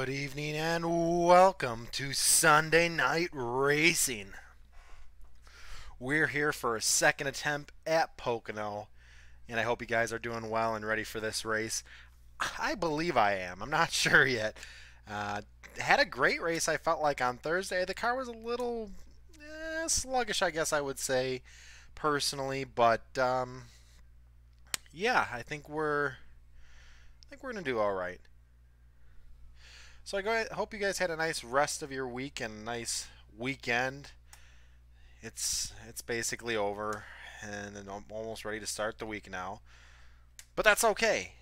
Good evening and welcome to Sunday Night Racing. We're here for a second attempt at Pocono, and I hope you guys are doing well and ready for this race. I believe I am. I'm not sure yet. Uh, Had a great race, I felt like, on Thursday. The car was a little sluggish, I guess I would say, personally, but yeah, I think we're gonna do all right. So hope you guys had a nice rest of your week and a nice weekend. It's basically over, and I'm almost ready to start the week now. But that's okay.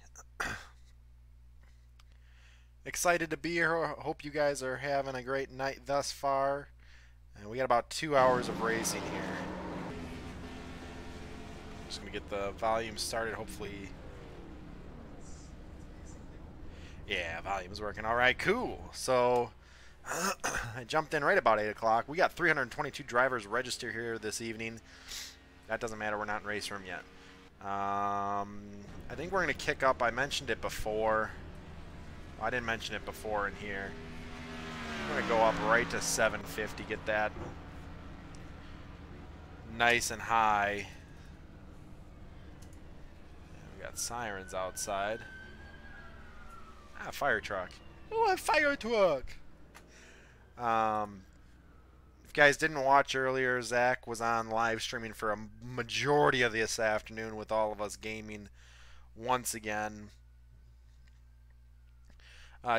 Excited to be here. Hope you guys are having a great night thus far. And we got about 2 hours of racing here. Just gonna get the volume started. Hopefully, yeah, volume's working. All right, cool. So I jumped in right about 8 o'clock. We got 322 drivers registered here this evening. That doesn't matter. We're not in race room yet. I think we're going to kick up. I mentioned it before. I didn't mention it before in here. We're going to go up right to 750. Get that nice and high. We got sirens outside. Ah, fire truck. Oh, a fire truck. If you guys didn't watch earlier, Zach was on live streaming for a majority of this afternoon with all of us gaming once again.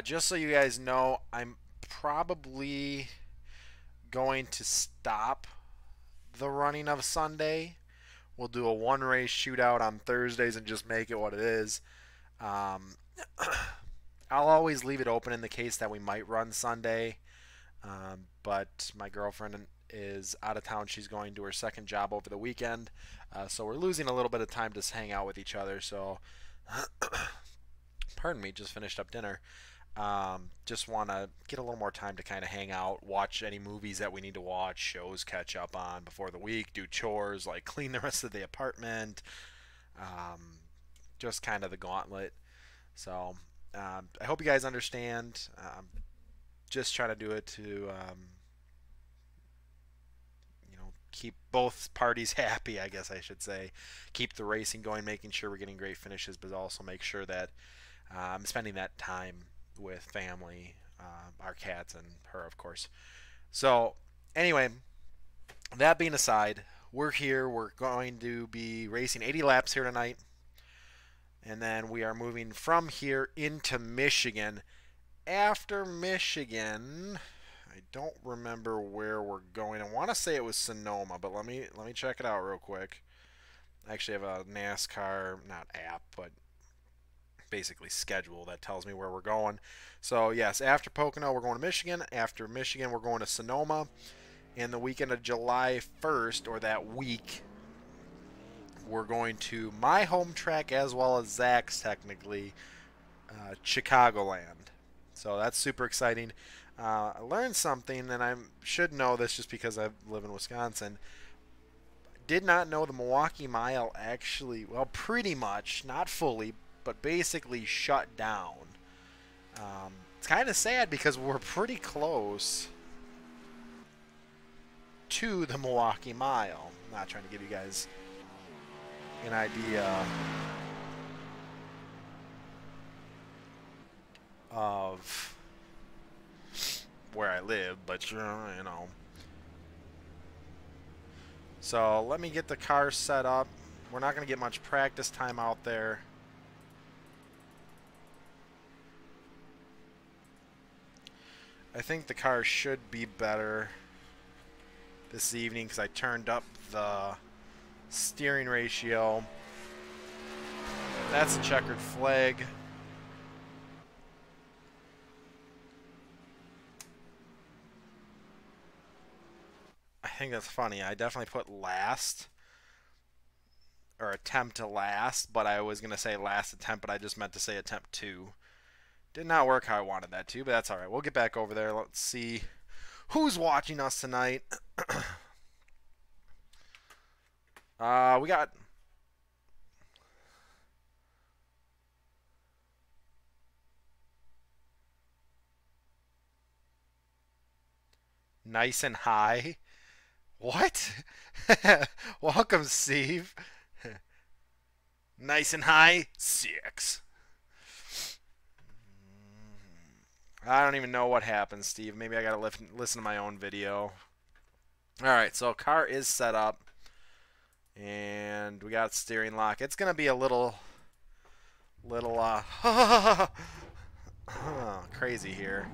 Just so you guys know, I'm probably going to stop the running of Sunday. We'll do a one-race shootout on Thursdays and just make it what it is. I'll always leave it open in the case that we might run Sunday. But my girlfriend is out of town. She's going to her second job over the weekend. So we're losing a little bit of time to hang out with each other. So, pardon me, just finished up dinner. Just want to get a little more time to kind of hang out, watch any movies that we need to watch, shows catch up on before the week, do chores, like clean the rest of the apartment. Just kind of the gauntlet. So, I hope you guys understand. Just try to do it to keep both parties happy, I guess I should say. Keep the racing going, making sure we're getting great finishes, but also make sure that I'm spending that time with family, our cats, and her, of course. So anyway, that being aside, we're here. We're going to be racing 80 laps here tonight, and then we are moving from here into Michigan. After Michigan, I don't remember where we're going. I want to say it was Sonoma, but let me check it out real quick. I actually have a NASCAR, not app, but basically schedule that tells me where we're going. So yes, after Pocono, we're going to Michigan. After Michigan, we're going to Sonoma. And the weekend of July 1st, or that week, we're going to my home track as well as Zach's, technically, Chicagoland. So that's super exciting. I learned something, and I should know this just because I live in Wisconsin. Did not know the Milwaukee Mile actually, well, pretty much, not fully, but basically shut down. It's kind of sad because we're pretty close to the Milwaukee Mile. I'm not trying to give you guys an idea of where I live, but you know. So let me get the car set up. We're not going to get much practice time out there. I think the car should be better this evening because I turned up the steering ratio. That's a checkered flag. I think that's funny. I definitely put last, or attempt to last, but I was going to say last attempt, but I just meant to say attempt to. Did not work how I wanted that to, but that's alright. We'll get back over there. Let's see who's watching us tonight. We got Nice and high. What? Welcome, Steve. Nice and high. 6. I don't even know what happened, Steve. Maybe I gotta listen to my own video. All right, so car is set up, and we got steering lock. It's gonna be a little crazy here.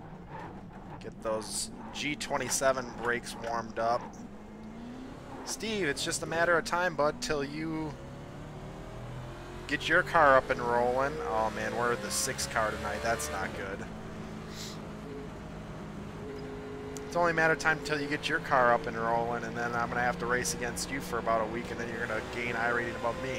Get those G27 brakes warmed up. Steve, it's just a matter of time, bud, till you get your car up and rolling. Oh man, we're the 6th car tonight. That's not good. It's only a matter of time until you get your car up and rolling, and then I'm going to have to race against you for about a week, and then you're going to gain iRating above me.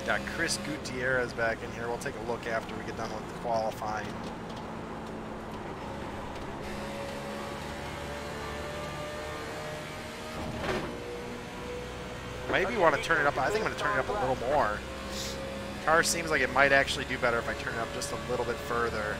Got Chris Gutierrez back in here. We'll take a look after we get done with the qualifying. Maybe you want to turn it up. I think I'm going to turn it up a little more. Car seems like it might actually do better if I turn it up just a little bit further.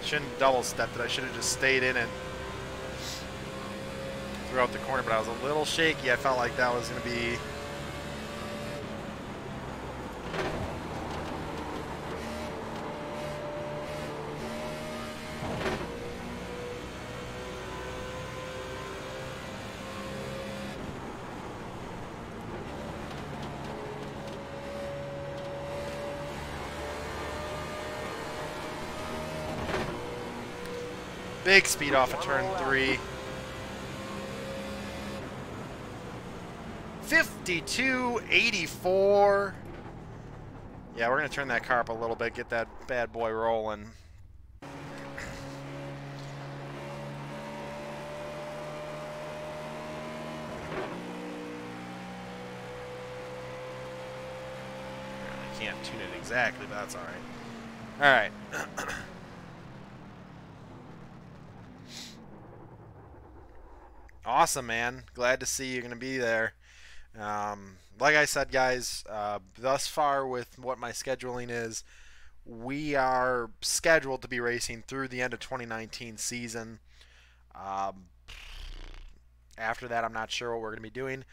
Shouldn't double stepped it. I should have just stayed in it throughout the corner, but I was a little shaky. I felt like that was going to be big speed off of turn 3. 52.84. Yeah, we're going to turn that car up a little bit, get that bad boy rolling. I can't tune it exactly, but that's all right. All right. Awesome, man. Glad to see you're going to be there. Like I said, guys, thus far with what my scheduling is, we are scheduled to be racing through the end of 2019 season. After that, I'm not sure what we're going to be doing.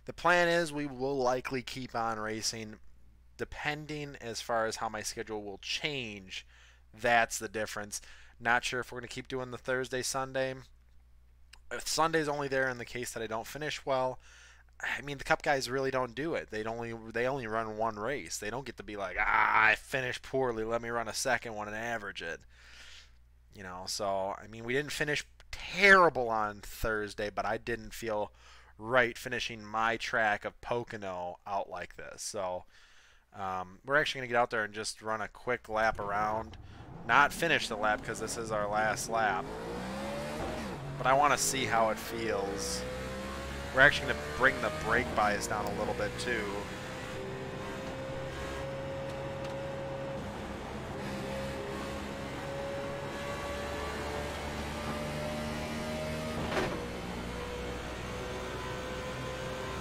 The plan is we will likely keep on racing, depending as far as how my schedule will change. That's the difference. Not sure if we're going to keep doing the Thursday, Sunday. If Sunday's only there in the case that I don't finish well, I mean, the Cup guys really don't do it. They only run one race. They don't get to be like, I finished poorly, let me run a second one and average it. You know, so, I mean, we didn't finish terrible on Thursday, but I didn't feel right finishing my track of Pocono out like this. So, we're actually going to get out there and just run a quick lap around. Not finish the lap because this is our last lap. But I want to see how it feels. We're actually going to bring the brake bias down a little bit too.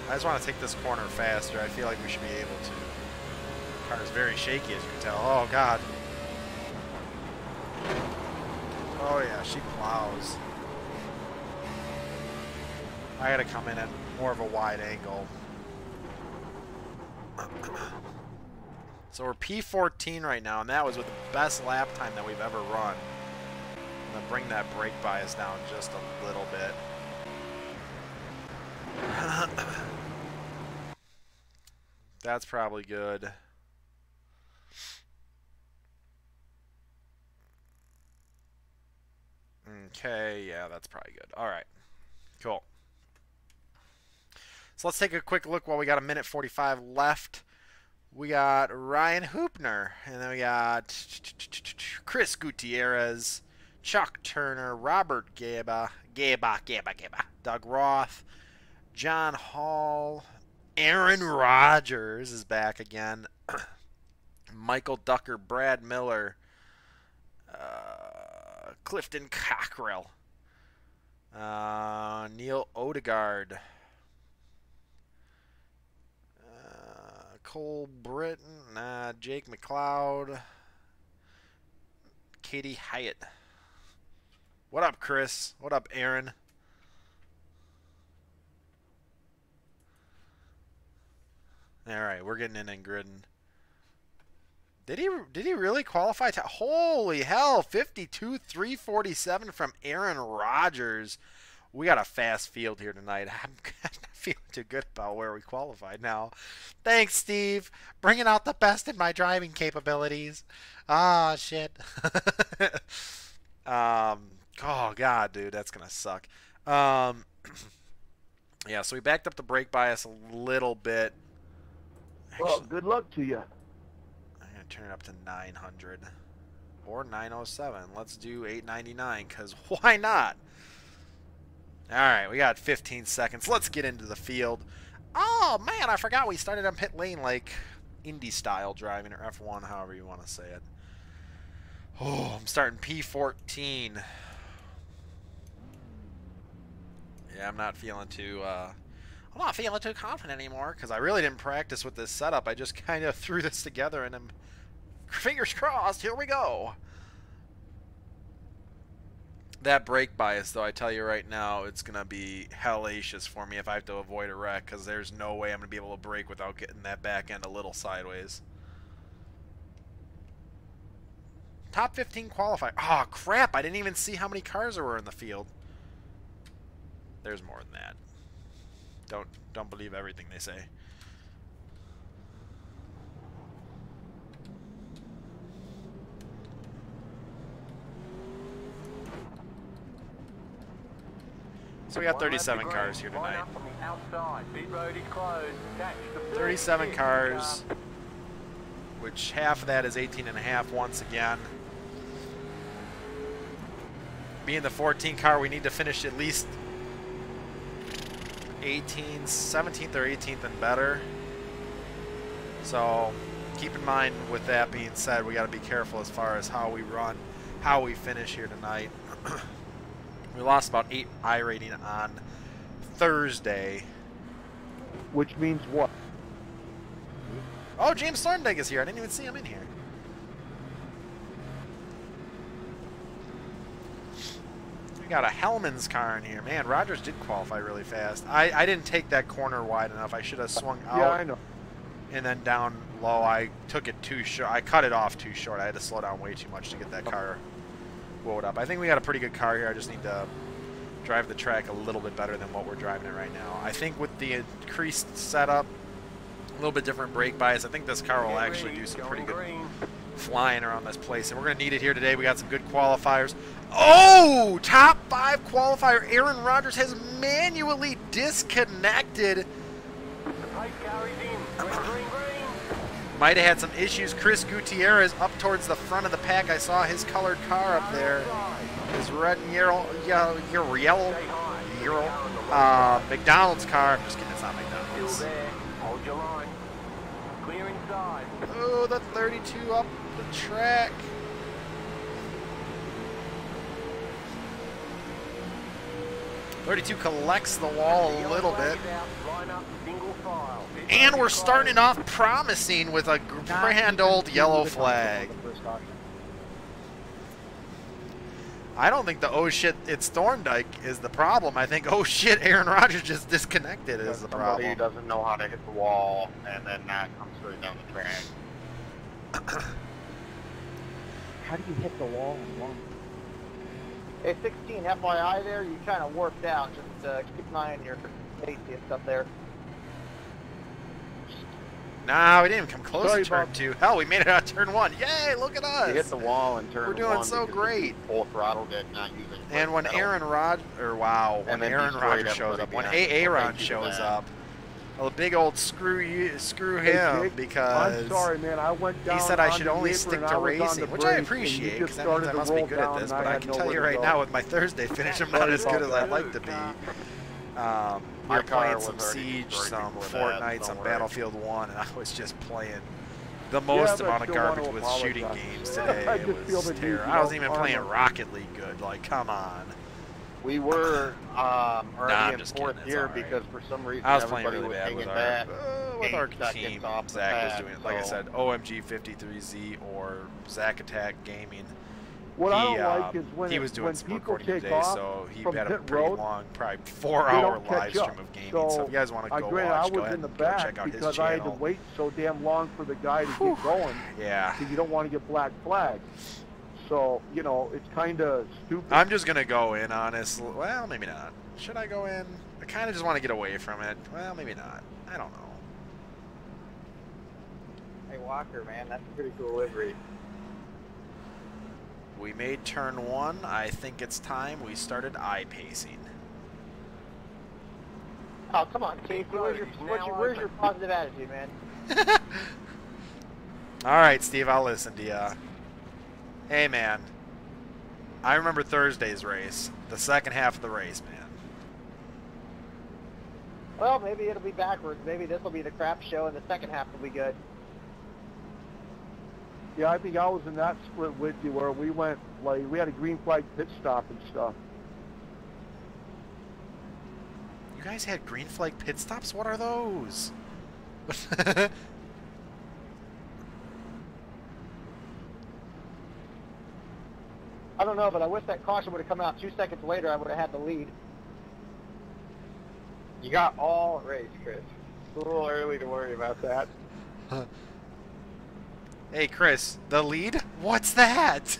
I just want to take this corner faster. I feel like we should be able to. The car is very shaky, as you can tell. Oh, God. Oh, yeah, she plows. I gotta come in at more of a wide angle. So we're P14 right now, and that was with the best lap time that we've ever run. I'm gonna bring that brake bias down just a little bit. That's probably good. Okay, yeah, that's probably good. All right, cool. So let's take a quick look while we got a minute 45 left. We got Ryan Hoopner, and then we got Chris Gutierrez, Chuck Turner, Robert Gaba, Doug Roth, John Hall, Aaron Rodgers is back again, Michael Ducker, Brad Miller, Clifton Cockrell, Neil Odegaard, Cole Britton, Jake McLeod, Katie Hyatt. What up, Chris? What up, Aaron? All right, we're getting in and gridding. Did he really qualify? Holy hell, 52.347 from Aaron Rodgers. We got a fast field here tonight. I'm not feeling too good about where we qualified now. Thanks, Steve. Bringing out the best in my driving capabilities. Ah, shit. Oh, God, dude, that's going to suck. Yeah, so we backed up the brake bias a little bit. Actually, well, good luck to you. I'm going to turn it up to 900 or 907. Let's do 899 because why not? All right, we got 15 seconds. Let's get into the field. Oh, man, I forgot we started on pit lane like Indy-style driving or F1, however you want to say it. Oh, I'm starting P14. Yeah, I'm not feeling too confident anymore because I really didn't practice with this setup. I just kind of threw this together and I'm fingers crossed. Here we go. That brake bias, though, I tell you right now, it's going to be hellacious for me if I have to avoid a wreck because there's no way I'm going to be able to brake without getting that back end a little sideways. Top 15 qualifier. Oh, crap. I didn't even see how many cars there were in the field. There's more than that. Don't believe everything they say. So we got 37 cars here tonight. 37 cars, which half of that is 18.5 once again. Being the 14 car, we need to finish at least 17th or 18th and better. So keep in mind, with that being said, we got to be careful as far as how we run, how we finish here tonight. We lost about 8 I rating on Thursday. Which means what? Oh, James Thorndike is here. I didn't even see him in here. We got a Hellman's car in here. Man, Rogers did qualify really fast. I didn't take that corner wide enough. I should have swung out. Yeah, I know. And then down low, I took it too short. I cut it off too short. I had to slow down way too much to get that car woed up. I think we got a pretty good car here. I just need to drive the track a little bit better than what we're driving it right now. I think with the increased setup, a little bit different brake bias, I think this car will actually do some pretty good flying around this place. And we're going to need it here today. We got some good qualifiers. Oh! Top 5 qualifier. Aaron Rodgers has manually disconnected. Might have had some issues. Chris Gutierrez up towards the front of the pack. I saw his colored car up there. His red and yellow McDonald's car. I'm just kidding, it's not McDonald's. Hold your line. Clear inside. Oh, the 32 up the track. .32 collects the wall a little bit. And we're starting off promising with a grand old yellow flag. I don't think the oh shit it's Thorndike is the problem. I think oh shit Aaron Rodgers just disconnected is the problem. Somebody doesn't know how to hit the wall and then that comes straight down the track. How do you hit the wall in one? Hey, 16 FYI there, you kind of worked out. Just keep an eye on your safety and stuff there. Nah, we didn't even come close to turn 2. Hell, we made it out of turn 1. Yay, look at us. You hit the wall and turn 1. We're doing so great. Full throttle it, not using. And when Aaron Rodgers, or wow, when Aaron Rodgers shows up, when Aaron shows up, a big old screw Hey, him, Jake, because I'm sorry, man. I went down he said I on should the only apron stick and to I was on racing, the which I brake, appreciate, and you because just that means started I to must be roll good at down, this. and But I had can tell nowhere you to right go. now, with my Thursday finish, I'm not Sorry as good about as I'd that. like to be. We My were car playing was some already Siege, destroyed some before that, Fortnite, don't some worry. Battlefield 1, and I was just playing the Yeah, most but amount I of still want garbage to with shooting apologize. games today. I It just feel was the need, terrible. you I wasn't know, even playing karma. Rocket League good. Like, come on. We were Nah, already I'm in just fourth kidding. It's gear all right. because for some reason I was playing everybody really was bad hanging with our back. 8 team. seconds off the Zach was pad, doing, like I so- said, OMG53Z or Zach Attack Gaming. What I don't like is when he was doing when some people recording take today, off so he from had a pit pretty road, long, probably they 4-hour don't live catch stream up. of gaming. So if you guys want to go granted, I watch, go was ahead in the and back go check out his because I had to channel. wait so damn long for the guy to get going. Yeah. Because you don't want to get black flagged. So, you know, it's kind of stupid. I'm just going to go in, honestly. Well, maybe not. Should I go in? I kind of just want to get away from it. Well, maybe not. I don't know. Hey Walker, man, that's a pretty cool livery. We made turn 1. I think it's time we started I-pacing. Oh, come on, Casey. Where's your positive attitude, man? All right, Steve, I'll listen to ya. Hey, man. I remember Thursday's race. The second half of the race, man. Well, maybe it'll be backwards. Maybe this will be the crap show and the second half will be good. Yeah, I think I was in that split with you where we went, like, we had a green flag pit stop and stuff. You guys had green flag pit stops? What are those? I don't know, but I wish that caution would have come out 2 seconds later. I would have had the lead. You got all race, Chris. It's a little early to worry about that. Hey, Chris, the lead? What's that?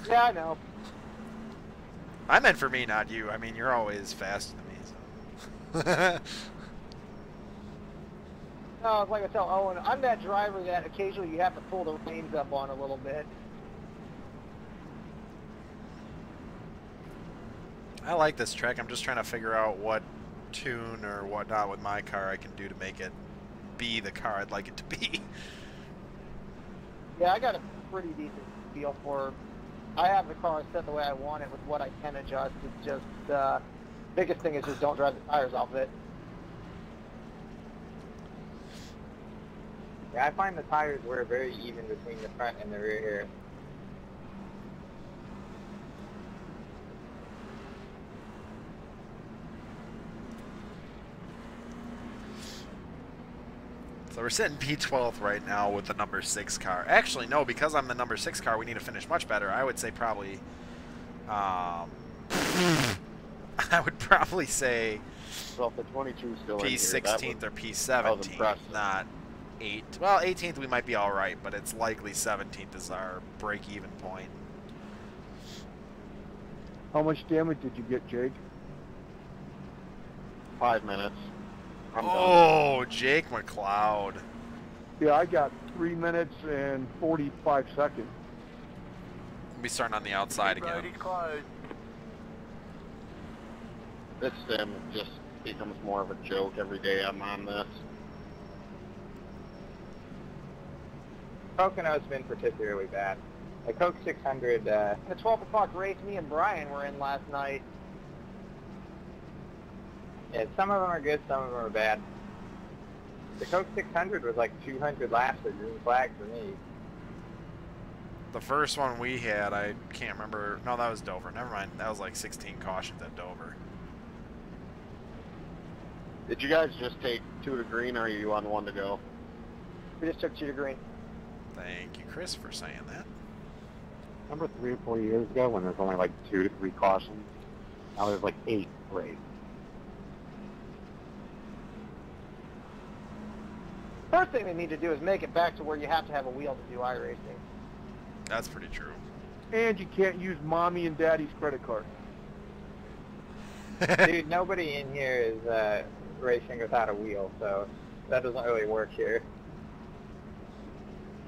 Yeah, I know. I meant for me, not you. I mean, you're always faster than me. So. No, like I tell Owen, I'm that driver that occasionally you have to pull the reins up on a little bit. I like this track. I'm just trying to figure out what tune or whatnot with my car I can do to make it be the car I'd like it to be. Yeah, I got a pretty decent feel for. I have the car set the way I want it with what I can adjust. It's just biggest thing is just don't drive the tires off it. Yeah, I find the tires were very even between the front and the rear here. So we're sitting P12th right now with the number 6 car. Actually, no, because I'm the number 6 car, we need to finish much better. I would say probably, I would probably say Well, if the 22 still in here, P16th or P17th, impressive. not 8. Well, 18th we might be all right, but it's likely 17th is our break-even point. How much damage did you get, Jake? 5 minutes. I'm done. Oh, Jake McLeod. Yeah, I got 3 minutes and 45 seconds. We'll be starting on the outside again. This sim just becomes more of a joke every day I'm on this. Pocono's been particularly bad. The Coke 600, the 12 o'clock race me and Brian were in last night. Yeah, some of them are good, some of them are bad. The Coke 600 was like 200 laps of green flag for me. The first one we had, I can't remember. No, that was Dover. Never mind. That was like 16 cautions at Dover. Did you guys just take 2 to green, or are you on 1 to go? We just took 2 to green. Thank you, Chris, for saying that. Remember 3 or 4 years ago when there's only like 2 to 3 cautions? Now there's like 8 races. First thing they need to do is make it back to where you have to have a wheel to do iRacing. That's pretty true. And you can't use mommy and daddy's credit card. Dude, nobody in here is racing without a wheel, so that doesn't really work here.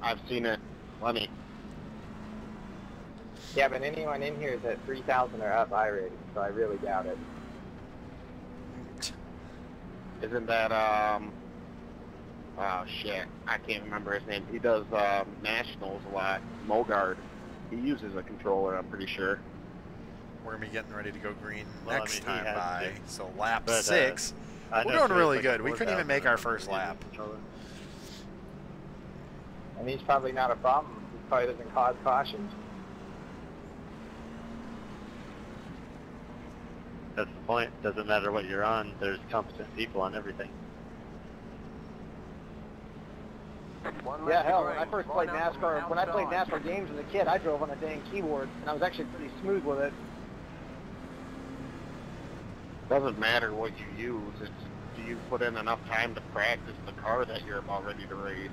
I've seen it plenty. Yeah, but anyone in here is at 3,000 or up iRacing, so I really doubt it. Isn't that, oh shit, I can't remember his name. He does, nationals a lot. Mogard. He uses a controller, I'm pretty sure. We're going to be getting ready to go green Well, I next mean, he time has by. to. So lap But, 6. I We're know doing there's really like good. We 4,000 couldn't even make our of them first using lap. controller. And he's probably not a problem. He probably doesn't cause cautions. That's the point. Doesn't matter what you're on. There's competent people on everything. Yeah, hell, when I first played NASCAR, when I played NASCAR games as a kid, I drove on a dang keyboard, and I was actually pretty smooth with it. Doesn't matter what you use, it's do you put in enough time to practice the car that you're about ready to race.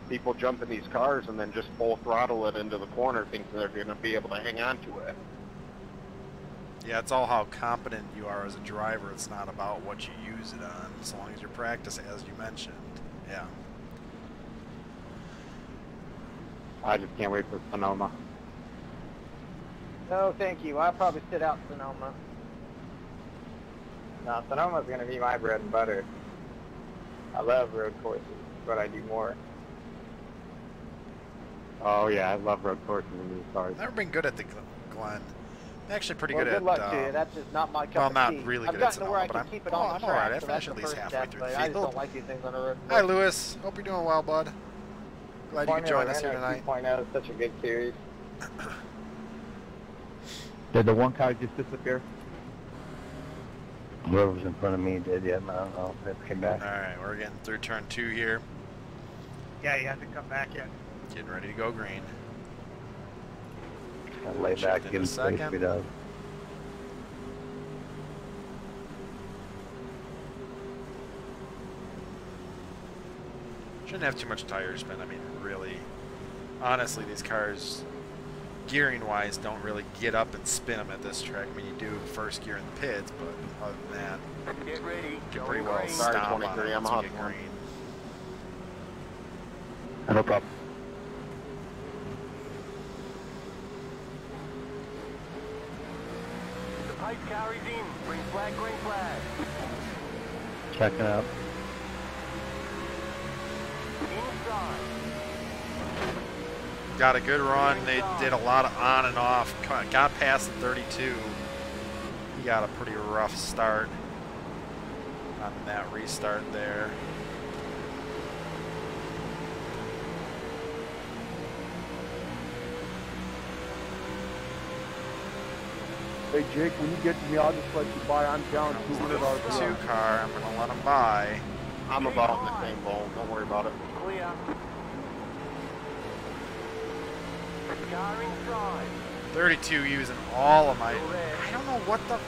People jump in these cars and then just full throttle it into the corner thinking they're going to be able to hang on to it. Yeah, it's all how competent you are as a driver. It's not about what you use it on, as long as you practice, as you mentioned. Yeah. I just can't wait for Sonoma. No, thank you. I'll probably sit out Sonoma. No, Sonoma's going to be my bread and butter. I love road courses, but I do more. Oh yeah, I love road courses in these cars. I've never been good at the Glen. I'm actually pretty Well, good good at. luck to you. That's just not my cup well, of I'm tea. not really I've good at gotten to where I Sonoma, but can I'm, keep it on the I'm alright. track, I so finished that's at the least first halfway step, through but the I just field. don't like these things on the road. Hi, Lewis. Hope you're doing well, bud. Glad you could join us here tonight. 2.0 is such a good series. Did the one car just disappear? Whoever's in front of me did, yeah, I don't know if it came back. Alright, we're getting through turn 2 here. Yeah, he hasn't come back yet. Getting ready to go green. I'll lay Shift back, into give him space second. speed up. Shouldn't have too much tire spin. I mean, really, honestly, these cars, gearing wise, don't really get up and spin them at this track. I mean, you do first gear in the pits, but other than that, Get ready. you can Go pretty well green. stop Sorry, on 23, it I'm once you get hustling. green. No problem. The pipe carries in. Green flag, green flag. Checking out. Inside. Got a good run. They did a lot of on and off. Got past the 32. He got a pretty rough start on that restart there. Hey Jake, when you get to me, I'll just let you buy. I'm down 200 Two RPM. car. I'm gonna let him by. I'm about in the same boat, don't worry about it. Clear. Car inside. 32 using all of my. Still there. I don't know what the.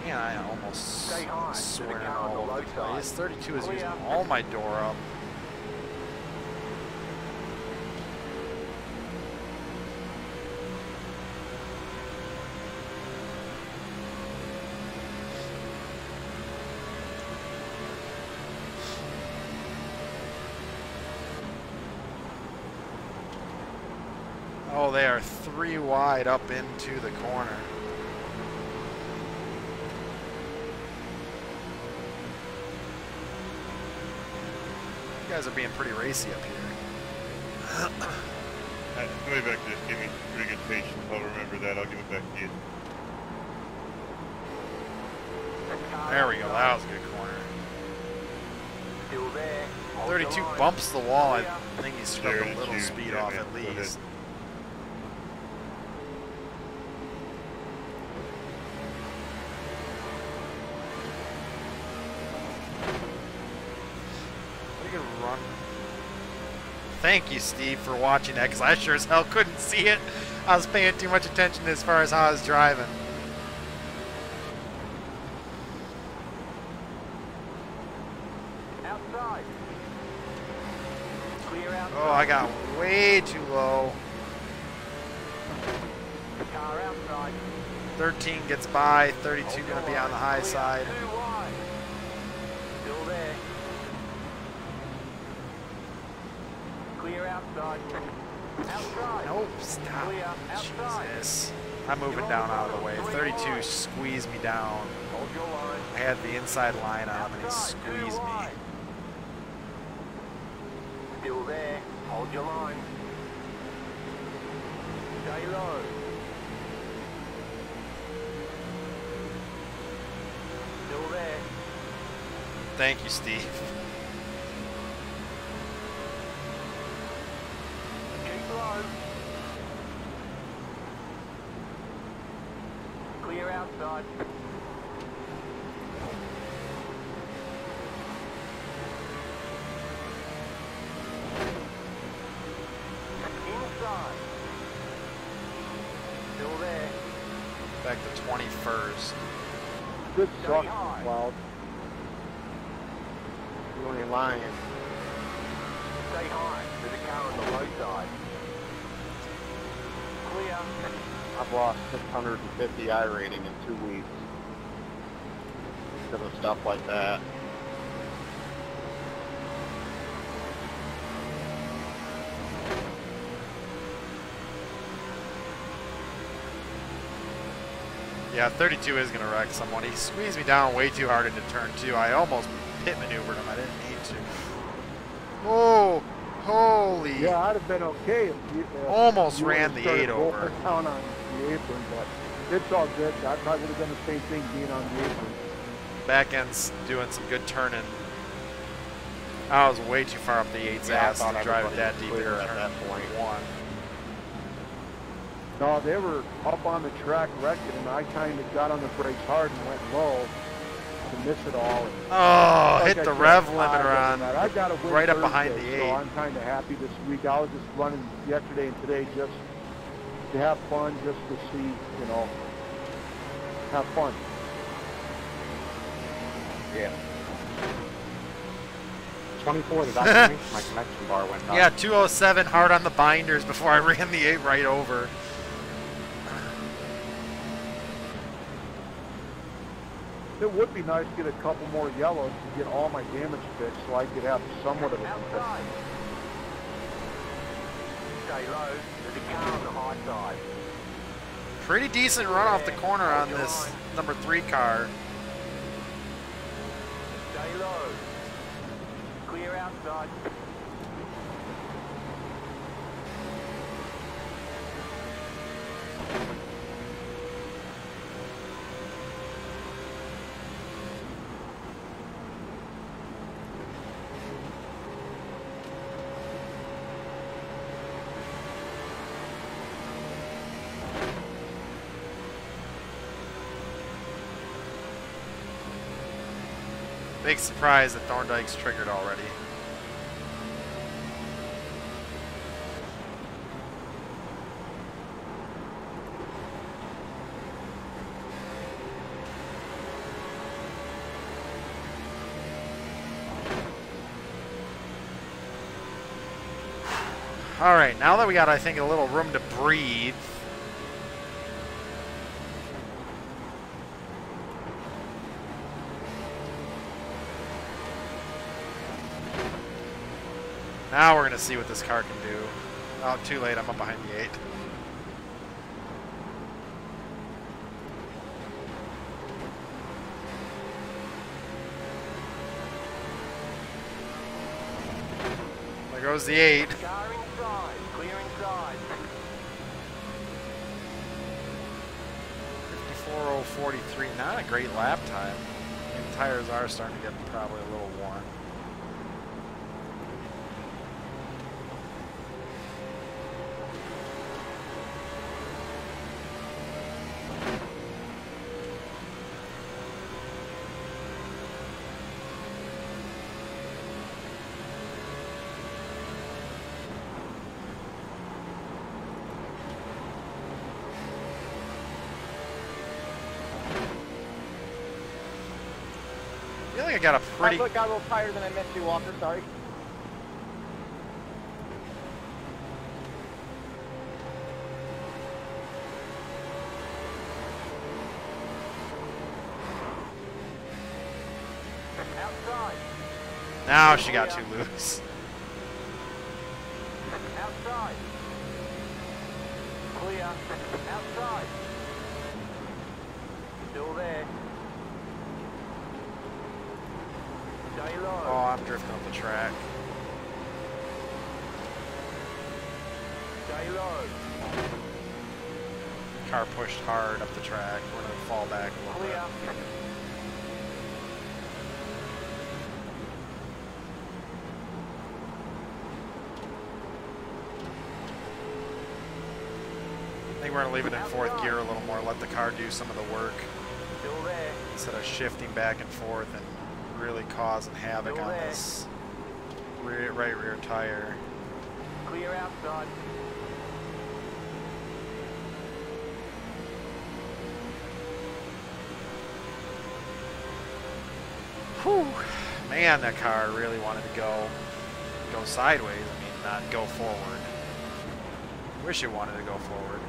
Man, I almost Stay high. swear To the car on all the over the low place. side. 32 is Clear. using all my door up. Oh, they are 3 wide up into the corner. You guys are being pretty racy up here. Way back to this, give me pretty good patience. I'll remember that. I'll give it back to you. There we go. That was a good corner. Still there. Hold 32 the line. bumps the wall. I Clear. think he scrubbed There a it little is. speed Yeah, off man. at Go ahead. least. Pretty good run. Thank you, Steve, for watching that, because I sure as hell couldn't see it. I was paying too much attention as far as how I was driving. Outside. Clear outside. Oh, I got way too low. Car outside. 13 gets by, 32 Hold going to the be on the line. high Clear. side. 2 wide. Still there. Clear outside. Outside. Nope, stop. Clear outside. Jesus. I'm moving down out of the way. 32 squeezed me down. Hold your line. I had the inside line on him and he squeezed me. Still there. Hold your line. Stay low. Still there. Thank you, Steve. Keep low. Clear outside. Inside. Still there. Back to 21st. Good Stay suck, high. Cloud. You ain't lying. Stay high. There's a car on the low side. Clear. I've lost 650 I rating in 2 weeks because of stuff like that. Yeah, 32 is going to wreck someone. He squeezed me down way too hard into turn 2. I almost pit maneuvered him. I didn't need to. Oh, holy. Yeah, I'd have been okay if you Almost you ran would've the 8 started over. rolling down on the apron, but it's all good. I probably would have done the same thing being on the apron. Back end's doing some good turning. I was way too far up the 8's Yeah, I ass thought to drive it everybody that was deep clear into at turn that point. 1. No, they were up on the track wrecking, and I kind of got on the brakes hard and went low to miss it all. And Oh, like hit I the said, rev I limiter on I got a win right up behind Thursday, the 8. So I'm kind of happy this week. I was just running yesterday and today just to have fun, just to see, you know, have fun. Yeah. 24, did that change? My connection bar went up. Yeah, 207 hard on the binders before I ran the 8 right over. It would be nice to get a couple more yellows to get all my damage fixed so I could have somewhat of a competition. Outside. Stay low. There's a car on the high side. Pretty decent run off the corner on this number 3 car. Stay low. Clear outside. Big surprise that Thorndike's triggered already. All right, now that we got, I think, a little room to breathe. Now we're going to see what this car can do. Oh, too late. I'm up behind the 8. There goes the 8. Car inside. Clear inside. 54.043. Not a great lap time. The tires are starting to get probably a little worn. I feel like I got a pretty... I got a little tired than I meant to, Walker. Sorry. Outside. Now she got too loose. Outside. Clear. Outside. Still there. Stay low. Oh, I'm drifting off the track. Stay low. Car pushed hard up the track. We're going to fall back a little bit. Clear. I think we're going to leave it in fourth gear a little more, let the car do some of the work Still there. instead of shifting back and forth and really causing havoc on this right rear tire. Clear outside. Whew. Man, that car really wanted to go sideways. I mean, not go forward. Wish it wanted to go forward.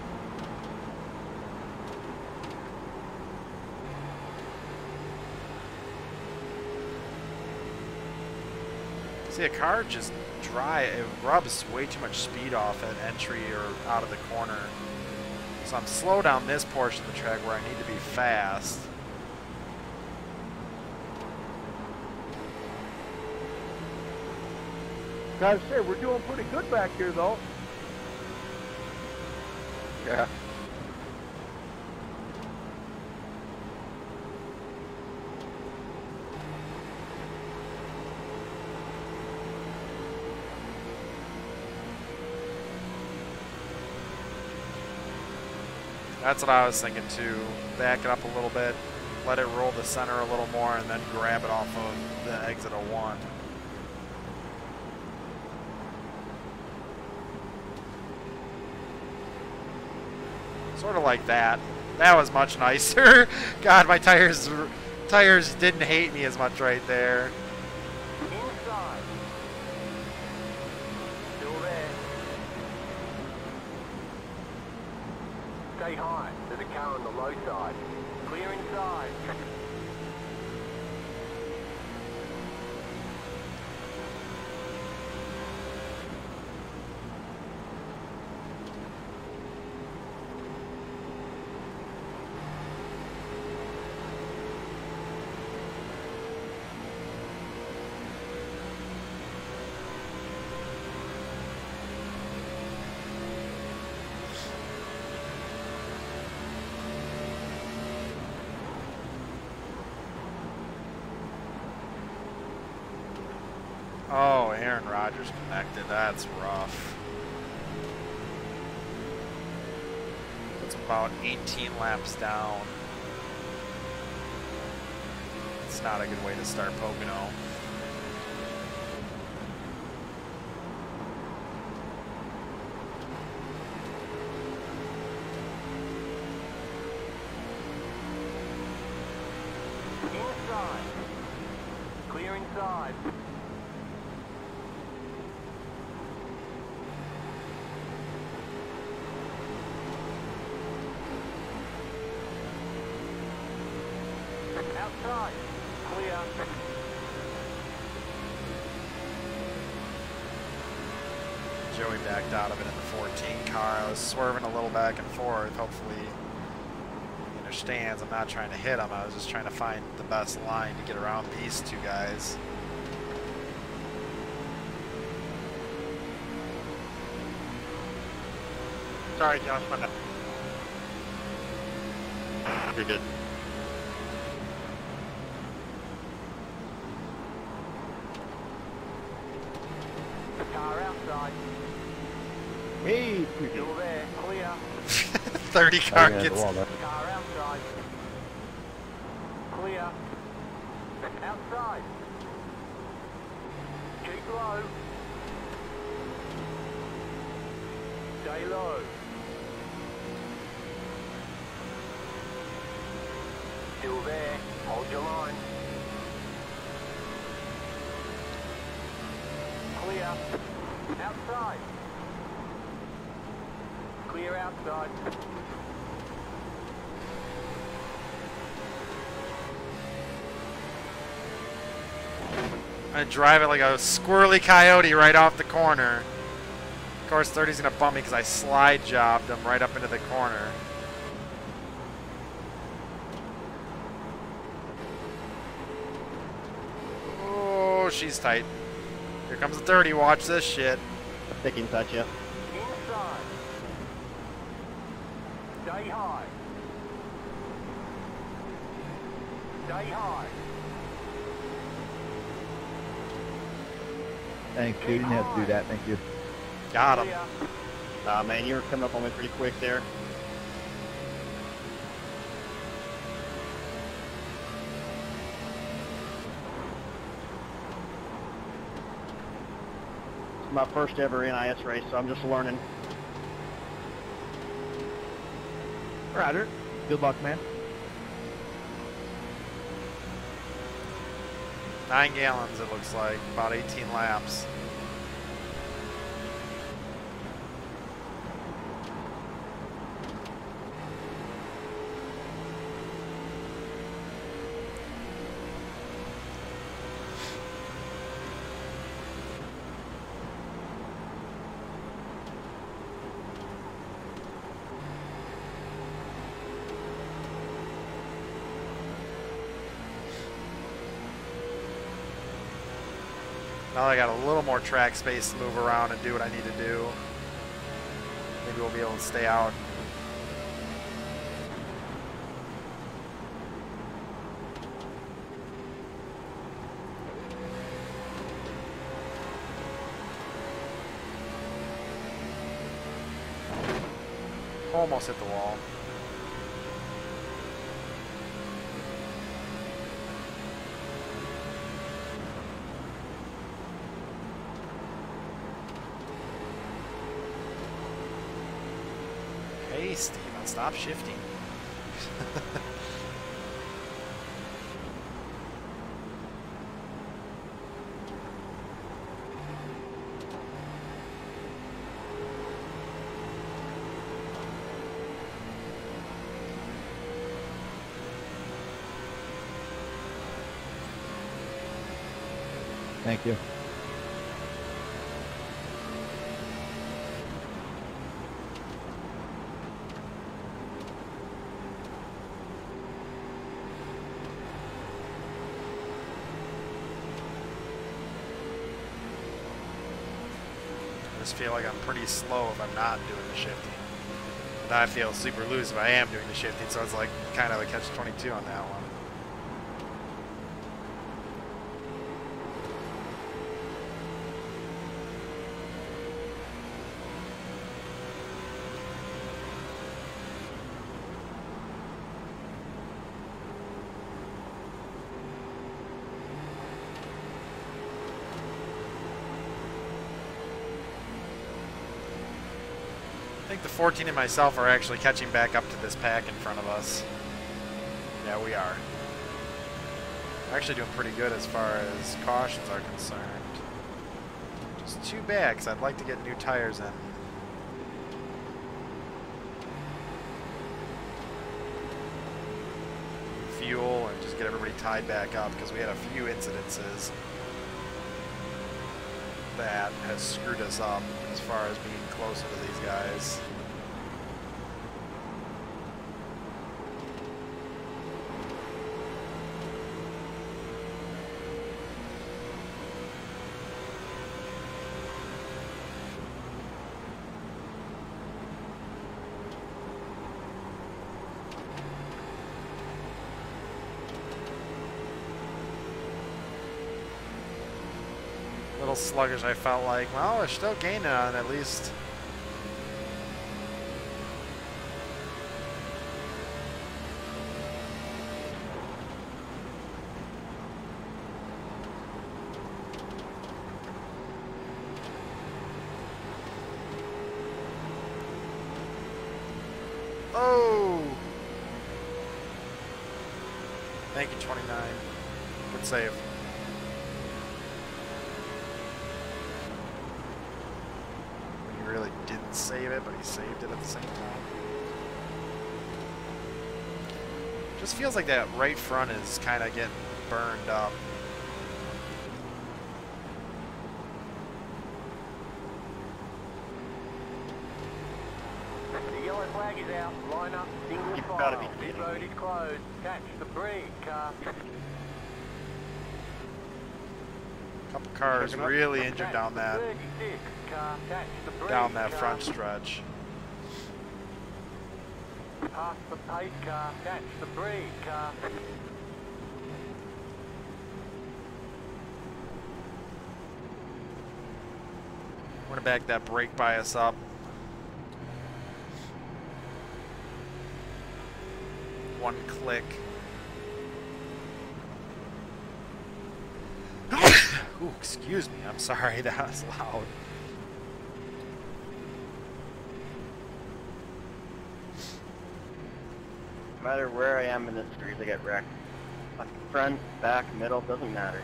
See, a car just it rubs way too much speed off at entry or out of the corner. So I'm slow down this portion of the track where I need to be fast. Gotta say, we're doing pretty good back here, though. Yeah. That's what I was thinking too. Back it up a little bit, let it roll the center a little more, and then grab it off of the exit of 1. Sort of like that. That was much nicer. God, my tires didn't hate me as much right there. Inside. Still there. Stay high. There's a car on the low side. Clear inside. Oh, Aaron Rodgers connected. That's rough. It's about 18 laps down. It's not a good way to start Pocono. Inside. Clear inside. Outside. Clear. Joey backed out of it in the 14 car. I was swerving a little back and forth. Hopefully he understands I'm not trying to hit him. I was just trying to find the best line to get around these two guys. Sorry, Josh. My bad. You're good. Car outside. Hey, pretty. Still there. Clear. 30 car gets... Car outside. Clear. Outside. Keep low. Stay low. Still there. Hold your line. Clear. Outside. Clear outside. I drive it like a squirrely coyote right off the corner. Of course, 30's going to bump me because I slide jobbed him right up into the corner. Oh, she's tight. Here comes the 30. Watch this shit. Sticking touch you. Inside. Stay high. Stay high. Thanks, dude. You didn't have to do that. Thank you. Got him. Man, you were coming up on me pretty quick there. It's my first ever NIS race, so I'm just learning. Roger. Good luck, man. 9 gallons, it looks like. About 18 laps. Now I got a little more track space to move around and do what I need to do. Maybe we'll be able to stay out. Almost hit the wall. Hey, Steven, stop shifting. Thank you. I just feel like I'm pretty slow if I'm not doing the shifting. But I feel super loose if I am doing the shifting, so it's like kind of a catch-22 on that one. I think the 14 and myself are actually catching back up to this pack in front of us. Yeah, we are. We're actually doing pretty good as far as cautions are concerned. Just too bad, because I'd like to get new tires in. Fuel and just get everybody tied back up, because we had a few incidences that has screwed us up as far as being closer to these guys. Little sluggish, I felt like. Well, we're still gaining on at least. Oh! Thank you, 29. Good save. Really didn't save it, but he saved it at the same time. Just feels like that right front is kind of getting burned up. The yellow flag is out. Line up. Single You've file. gotta be Pit kidding road me. is closed. Catch the brake car. Couple cars really injured down that front stretch. Pass the pace car, catch the breed car. We're gonna back that brake bias up. One click. Ooh, excuse me. I'm sorry, that was loud. No matter where I am in this series, I get wrecked. Front, back, middle, doesn't matter.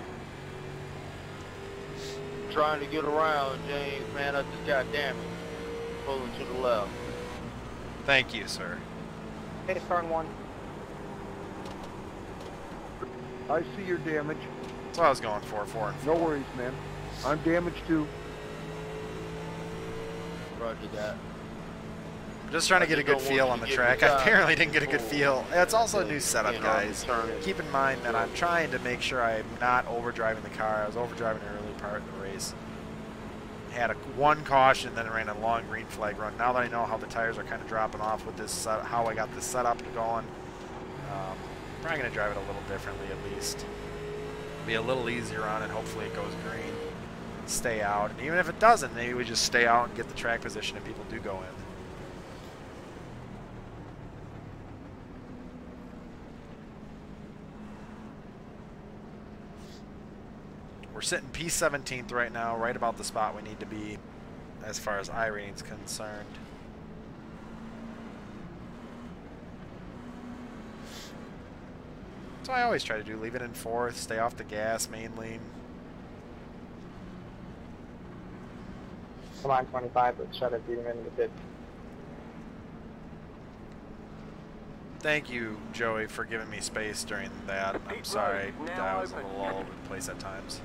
Trying to get around, James, man, I just got damaged. Pulling to the left. Thank you, sir. Hey, turn 1. I see your damage. That's what I was going for, 4 and 4. No worries, man. I'm damaged too. Roger that. I'm just trying to get a good feel on the track. I apparently didn't get a good feel. It's also a new setup, guys. Keep in mind that I'm trying to make sure I'm not overdriving the car. I was overdriving the early part of the race. Had one caution, then ran a long green flag run. Now that I know how the tires are kind of dropping off with this, how I got this setup going, probably going to drive it a little differently at least. Be a little easier on it. Hopefully it goes green. Stay out. And even if it doesn't, maybe we just stay out and get the track position if people do go in. We're sitting P17th right now, right about the spot we need to be as far as iRating is concerned. So I always try to do, leave it in 4th, stay off the gas mainly. Come on, 25, let's try to beat him into the pit. Thank you, Joey, for giving me space during that. I'm sorry that I was a little all over the place at times.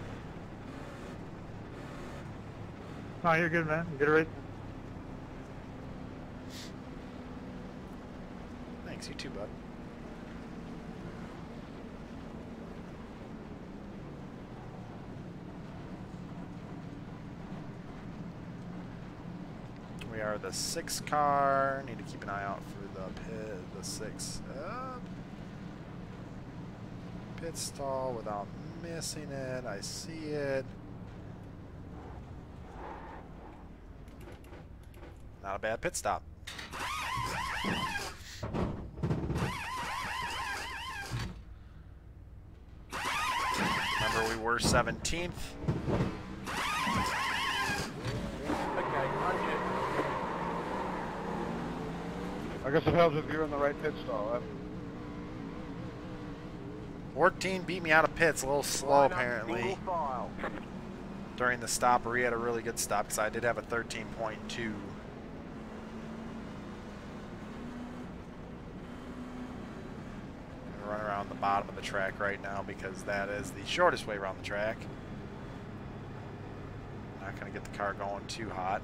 No, you're good, man. You're good, right? Thanks, you too, bud. We are the 6 car. Need to keep an eye out for the 6 pit stall without missing it. I see it. Not a bad pit stop. Remember, we were 17th. I guess it helps if you're in the right pit stall. 14 beat me out of pits, a little slow apparently. During the stopper, he had a really good stop because I did have a 13.2. Run around the bottom of the track right now because that is the shortest way around the track. Not going to get the car going too hot.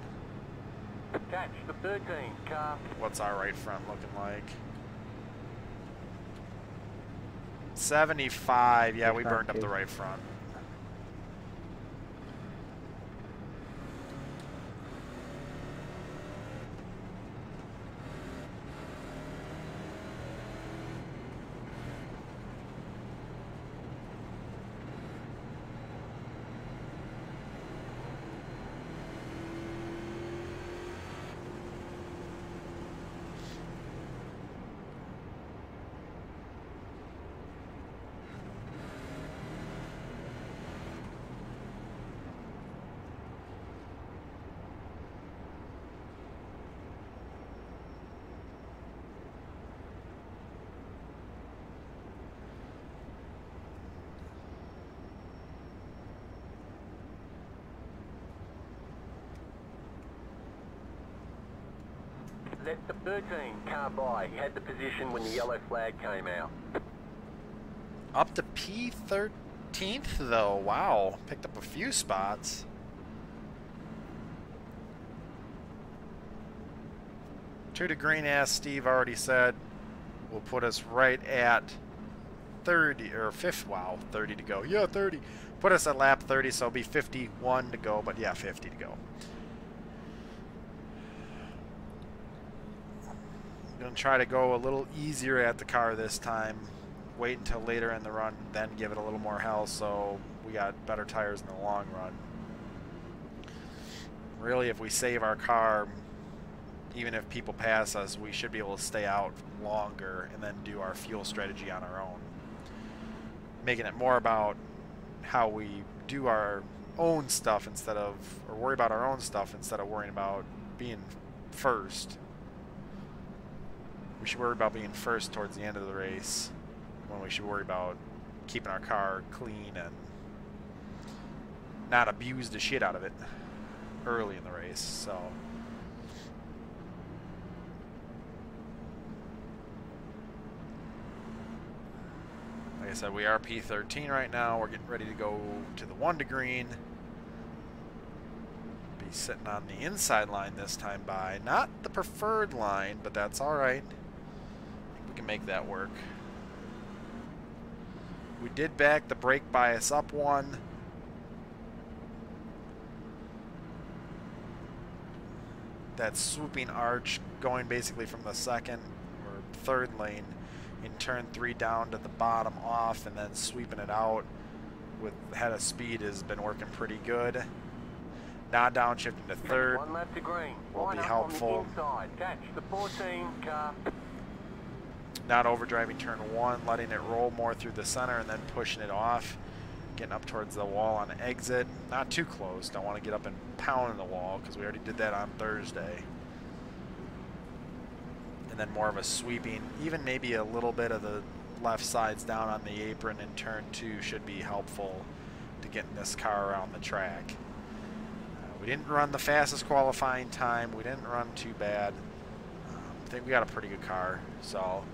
Catch the 13 car. What's our right front looking like? 75. Yeah, we burned up the right front. Let the 13 car by. He had the position when the yellow flag came out. Up to P13th though. Wow. Picked up a few spots. Two to green, as Steve already said, will put us right at 30 or 50. Wow, 30 to go. Yeah, 30. Put us at lap 30, so it'll be 51 to go. But yeah, 50 to go. Gonna try to go a little easier at the car this time. Wait until later in the run, then give it a little more hell, so we got better tires in the long run. Really, if we save our car, even if people pass us, we should be able to stay out longer and then do our fuel strategy on our own. Making it more about how we do our own stuff instead of, or worry about our own stuff instead of worrying about being first. We should worry about being first towards the end of the race, when we should worry about keeping our car clean and not abuse the shit out of it early in the race. So like I said, we are P13 right now. We're getting ready to go to the 1 to green. Be sitting on the inside line this time by. Not the preferred line, but that's alright. I think we can make that work. We did back the brake bias up 1. That swooping arch going basically from the 2nd or 3rd lane in turn 3 down to the bottom off and then sweeping it out with head of speed has been working pretty good. Now downshifting to 3rd 1 lap to green. will be Line up helpful. on the inside. Catch the 14 car. Not overdriving turn 1, letting it roll more through the center and then pushing it off. Getting up towards the wall on exit. Not too close. Don't want to get up and pound in the wall because we already did that on Thursday. And then more of a sweeping, even maybe a little bit of the left sides down on the apron in turn 2 should be helpful to getting this car around the track. We didn't run the fastest qualifying time. We didn't run too bad. I think we got a pretty good car. So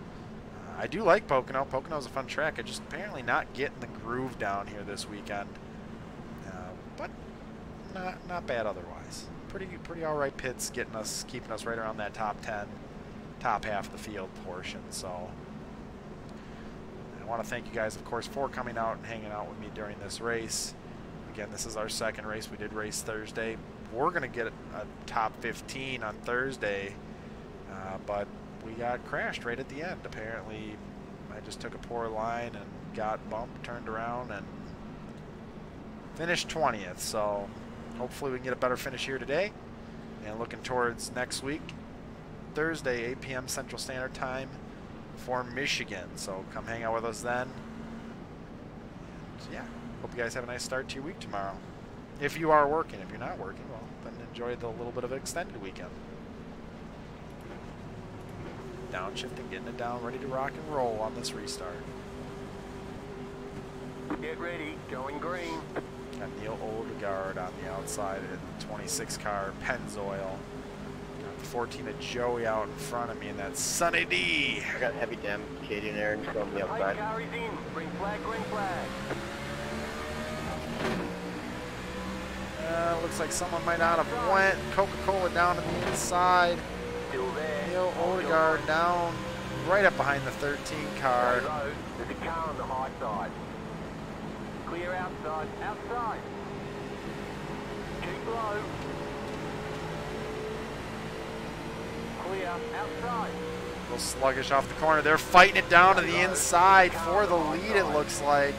I do like Pocono. Pocono's a fun track. I just apparently not getting the groove down here this weekend. But not bad otherwise. Pretty all right pits, keeping us right around that top 10, top half of the field portion. So I want to thank you guys, of course, for coming out and hanging out with me during this race. Again, this is our 2nd race. We did race Thursday. We're going to get a top 15 on Thursday, but we got crashed right at the end. Apparently, I just took a poor line and got bumped, turned around, and finished 20th. So hopefully we can get a better finish here today. And looking towards next week, Thursday, 8 p.m. Central Standard Time for Michigan. So come hang out with us then. And yeah, hope you guys have a nice start to your week tomorrow. If you are working. If you're not working, well, then enjoy the little bit of an extended weekend. Downshifting, getting it down, ready to rock and roll on this restart. Get ready, going green. Got Neil Odegaard on the outside at 26 car, Pennzoil. Got the 14 of Joey out in front of me, and that's Sunny D. I got heavy damage Katie in there and still on the High outside. car is in. Green flag, green flag. Looks like someone might not have went. Coca-Cola down to the inside. Still there. Neil Odegaard down right up behind the 13 car. Stay low. There's a car on the high side. Clear outside. Outside. Keep low. Clear outside. A little sluggish off the corner. They're fighting it down to the inside for the lead, it looks like.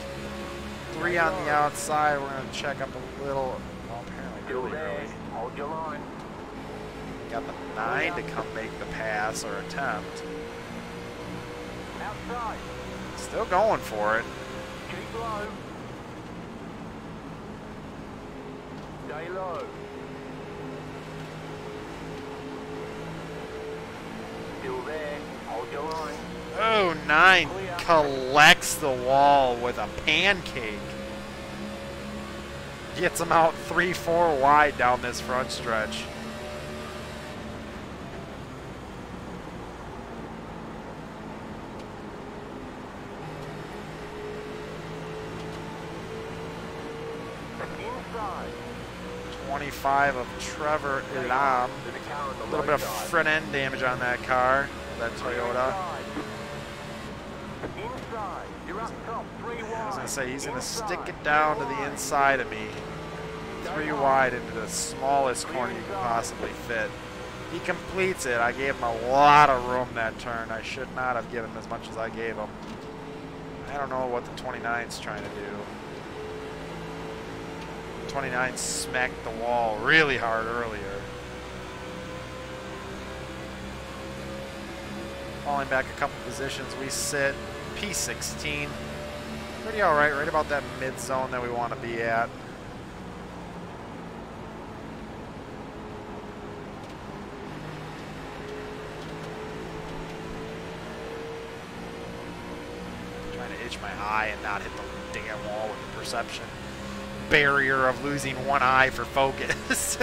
3 on the outside. We're going to check up a little. Well, apparently Still really there. early. Hold your line. Got the 9 to come make the pass or attempt. Outside. Still going for it. Keep low. Stay low. Still there. Hold your line. Oh, 9 collects the wall with a pancake. Gets him out 3-4 wide down this front stretch. Inside. 25 of Trevor Elam. There's a car on the A little low bit of side. front end damage on that car, that Toyota. Inside. You're up top, 3 wide. I was going to say, he's going to stick it down to the inside of me. 3 wide into the smallest corner you can possibly fit. He completes it. I gave him a lot of room that turn. I should not have given him as much as I gave him. I don't know what the 29's trying to do. 29 smacked the wall really hard earlier. Falling back a couple positions, we sit P16. Pretty alright, right about that mid zone that we want to be at. Trying to itch my eye and not hit the damn wall with the perception barrier of losing one eye for focus.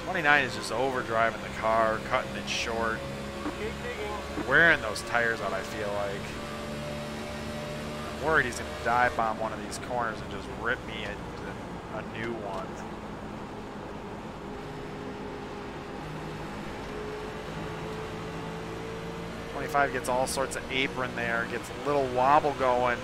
29 is just overdriving the car, cutting it short, wearing those tires out, I feel like. I'm worried he's going to dive bomb one of these corners and just rip me into a new one. '25 gets all sorts of apron there, gets a little wobble going.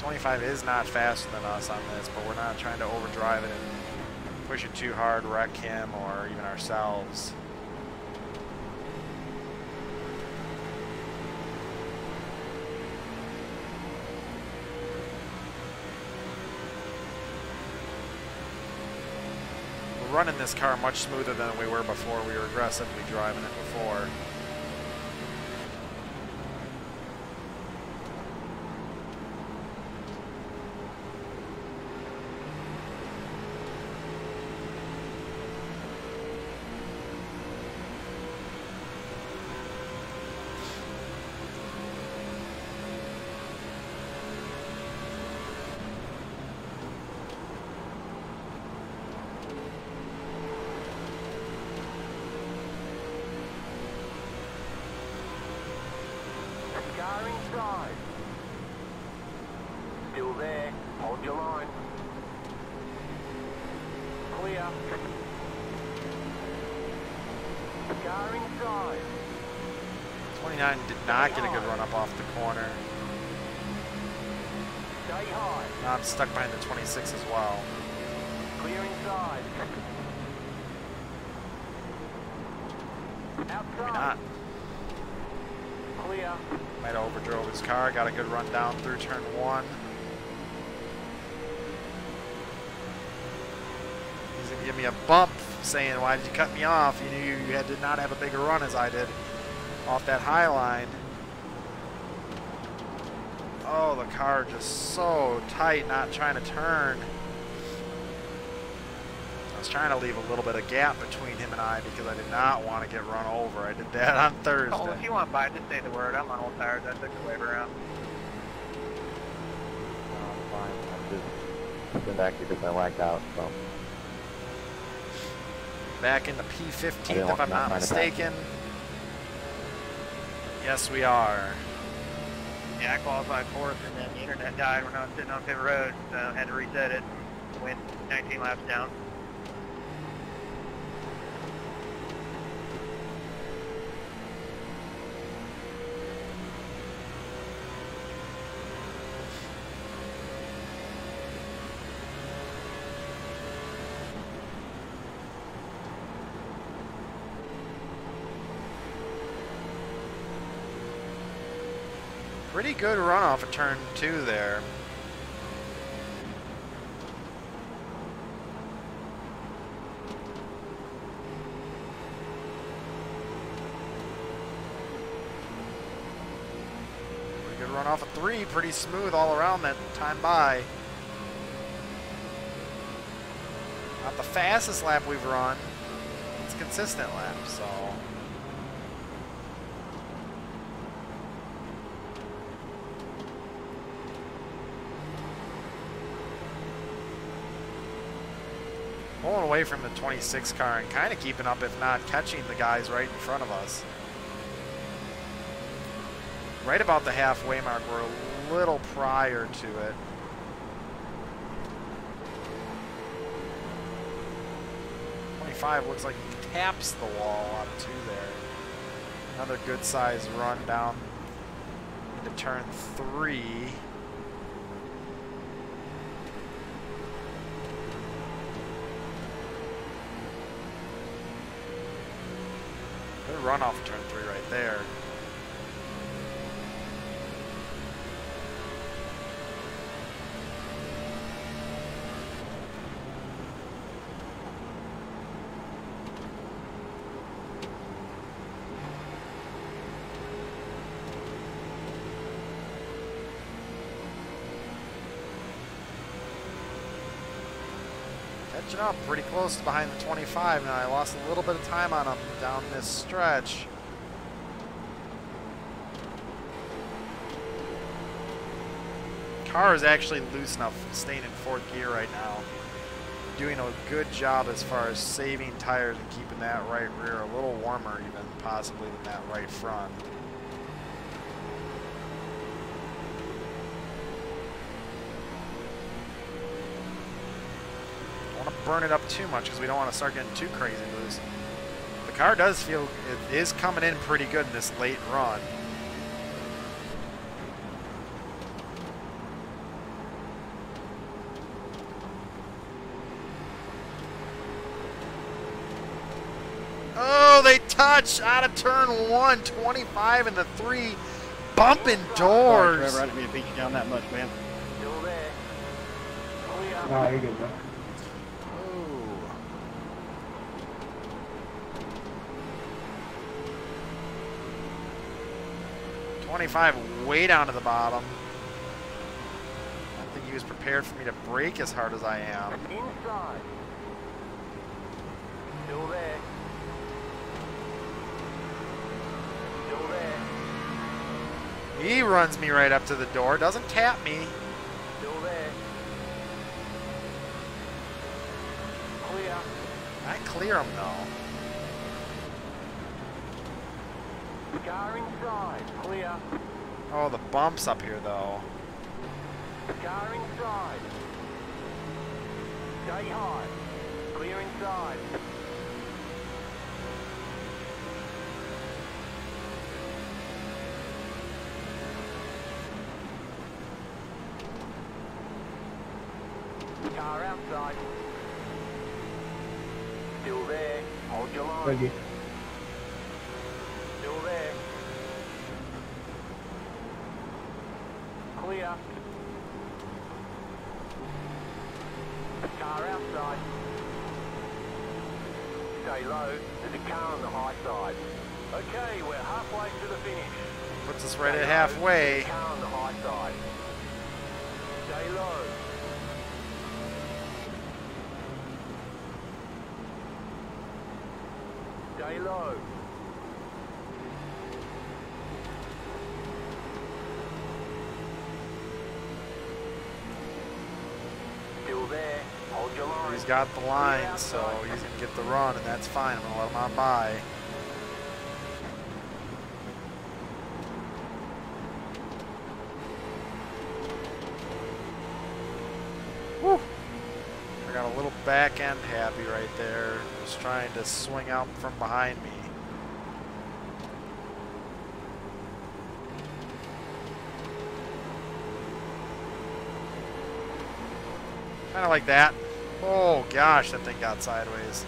'25 is not faster than us on this, but we're not trying to overdrive it and push it too hard, wreck him or even ourselves. We're running this car much smoother than we were before. We were aggressively driving it before. Still there. Hold your line. Clear. Car inside. 29 did not get a good run up off the corner. Stay high. Now I'm stuck behind the 26 as well. Clear inside. Maybe Outside. not. Clear. Might have overdrove his car. Got a good run down through turn 1. He's going to give me a bump saying, why did you cut me off? You knew you did not have a bigger run as I did off that high line. Oh, the car just so tight, not trying to turn. I was trying to leave a little bit of gap between him and I because I did not want to get run over. I did that on Thursday. Oh, if you want by, just say the word. I'm on old tires. I took the wave around. Fine. I'm just actually because I lagged out, so. Back in the P15th, if I'm not mistaken. Yes, we are. Yeah, I qualified fourth, and then the internet died when I was sitting on pit road, so I had to reset it. Went 19 laps down. Pretty good run off of turn 2 there. Pretty good run off of 3. Pretty smooth all around that time by. Not the fastest lap we've run. most consistent lap, so. Pulling away from the 26 car and kind of keeping up, if not catching the guys right in front of us. Right about the halfway mark, we're a little prior to it. Looks like he taps the wall out of 2 there. Another good size run down into turn 3. Good run off turn 3 right there. Catching up pretty close behind the 25 now. I lost a little bit of time on him down this stretch. Car is actually loose enough, staying in 4th gear right now. Doing a good job as far as saving tires and keeping that right rear a little warmer even possibly than that right front. Burn it up too much because we don't want to start getting too crazy loose. The car does feel it is coming in pretty good in this late run. Oh, they touch out of turn 1, 25 and the 3 bumping doors. Trevor, I didn't mean to beat you down that much, man. Still there. No, you're good, man. 25 way down to the bottom. I don't think he was prepared for me to brake as hard as I am. Inside. Still there. Still there. He runs me right up to the door, doesn't tap me. Still there. Clear. I clear him though. Car inside. Clear. Oh, the bumps up here though. Car inside. Stay high. Clear inside. Car outside. Still there. Hold your line. Thank you. Still there. Clear. Car outside. Stay low. There's a car on the high side. Okay, we're halfway to the finish. Puts us right at halfway. There's a car on the high side. Stay low. Stay low. Still there. Hold your line. He's got the line, so he's going to get the run, and that's fine. I'm going to let him on by. Woo! I got a little back end happy right there. Just trying to swing out from behind me. Kind of like that. Oh gosh, that thing got sideways.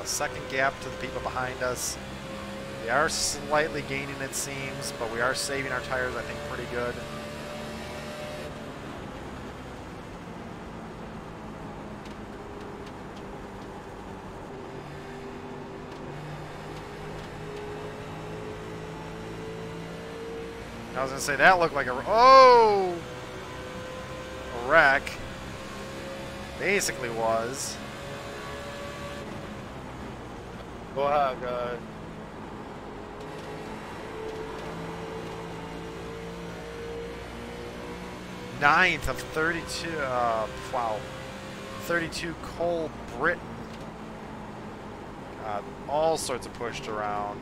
a second gap to the people behind us. We are slightly gaining, it seems, but we are saving our tires, I think, pretty good. I was going to say, that looked like a wreck. Basically was. Go ahead, guys. Ninth of 32, wow. 32 Cole Britton. Got all sorts of pushed around.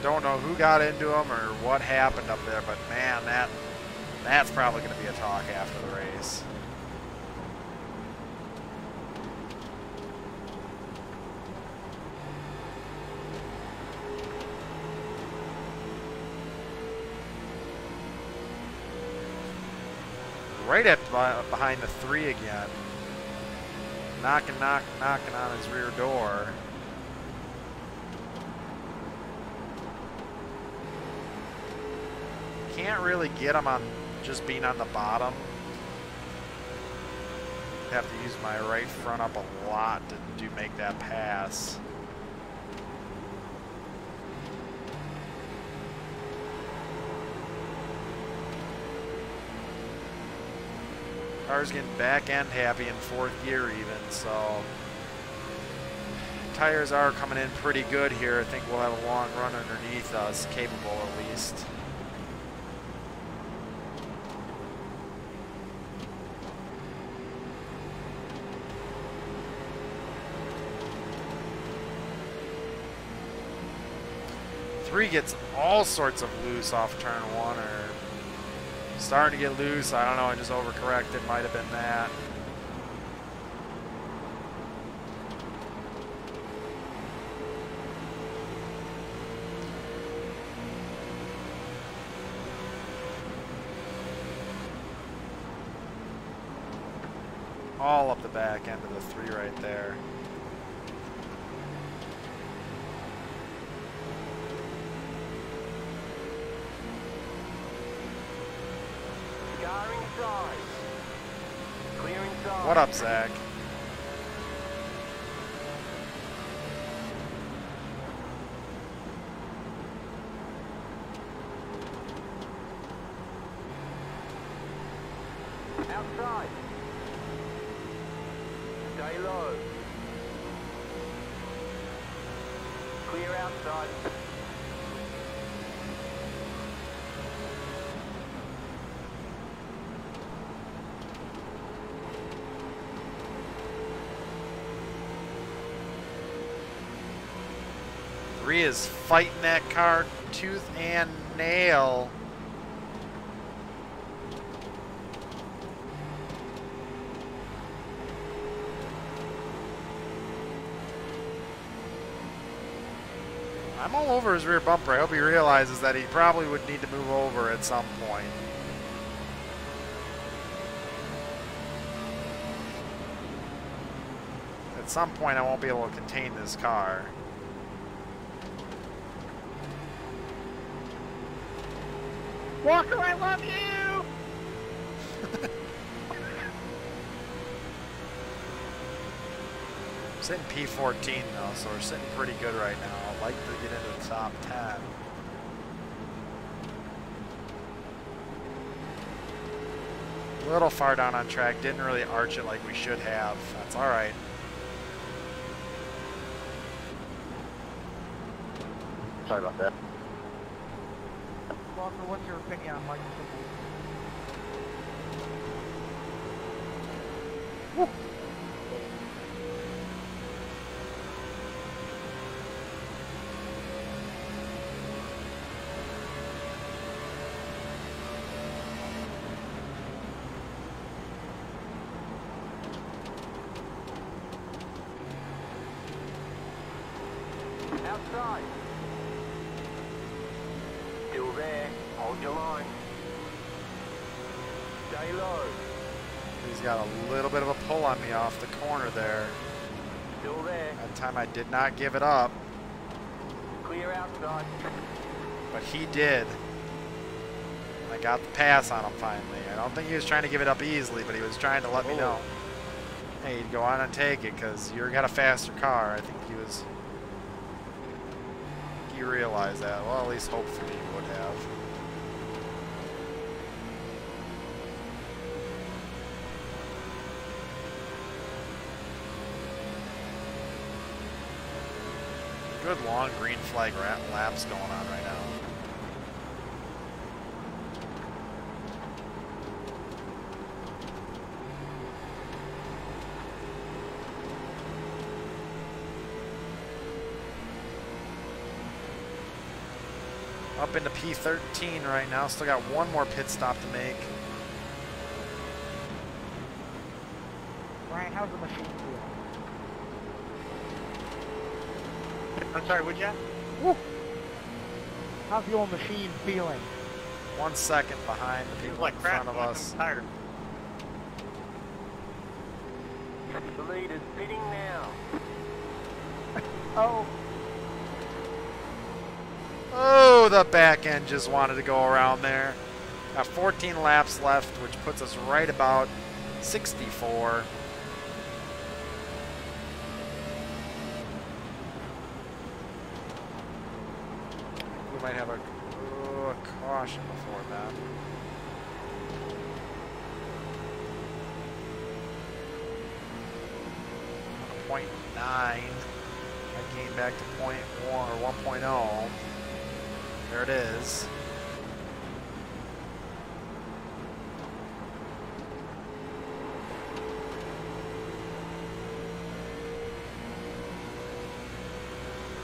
Don't know who got into him or what happened up there, but man, that's probably going to be a talk after the race. Right at behind the 3 again. Knocking on his rear door. Can't really get him on just being on the bottom. Have to use my right front up a lot to make that pass. Car's getting back end happy in 4th gear even, so tires are coming in pretty good here. I think we'll have a long run underneath us, capable at least. Three gets all sorts of loose off turn 1, or starting to get loose. I don't know, I just overcorrected. Might have been that. All up the back end of the 3 right there. What up, Zach? Outside. Stay low. Clear outside. Three is fighting that car tooth and nail. I'm all over his rear bumper. I hope he realizes that he probably would need to move over at some point. At some point I won't be able to contain this car. Walker, I love you! Sitting P14 though, so we're sitting pretty good right now. I'd like to get into the top 10. A little far down on track, didn't really arch it like we should have. That's alright. Sorry about that. Walker, what's your opinion on Michael Woo. Outside. Still there. Hold your line. Stay low. He's got a little bit of a pull on me off the corner there. Still there. That time I did not give it up, Clear outside. but he did. I got the pass on him finally. I don't think he was trying to give it up easily, but he was trying to let me know. Hey, go on and take it because you got a faster car. I think he realized that. Well, at least hopefully he would have. Good long green flag laps going on right now. Up into P13 right now. Still got one more pit stop to make. Ryan, how's the machine feel? I'm sorry, would ya? Woo. How's the old machine feeling? 1 second behind the Feels people like in crap. front of us. I'm tired. The leader's pitting now. Oh. Oh, the back end just wanted to go around there. Got 14 laps left, which puts us right about 64. We might have a caution before that. .9. I gained back to .1 or 1.0. There it is.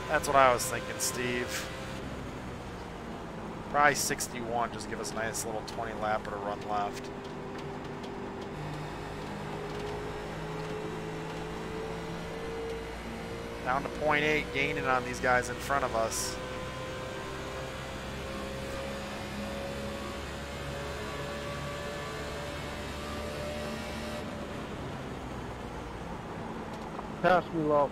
That's what I was thinking, Steve. Probably 61, just give us a nice little 20 lapper to run left. Down to .8, gaining on these guys in front of us. Pass me low.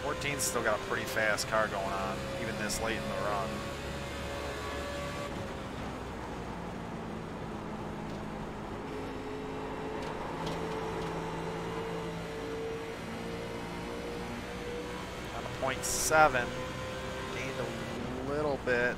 Fourteen's still got a pretty fast car going on, even this late in the run. On to .7, gained a little bit.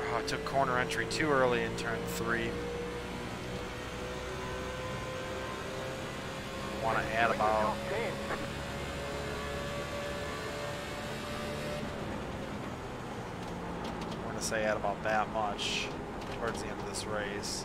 Oh, I took corner entry too early in turn 3. Want to add about... I'm going to say add about that much towards the end of this race.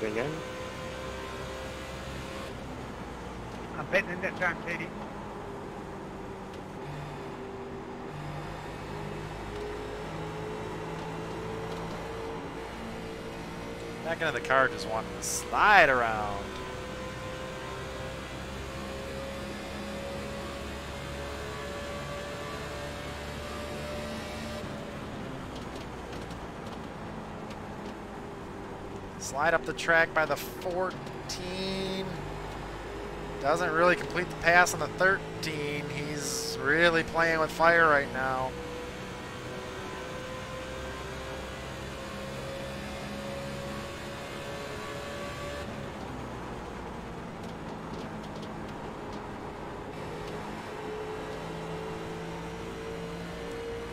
Again? I'm betting in that time, Katie. Back into the car, just wanting to slide around. Slide up the track by the 14. Doesn't really complete the pass on the 13. He's really playing with fire right now.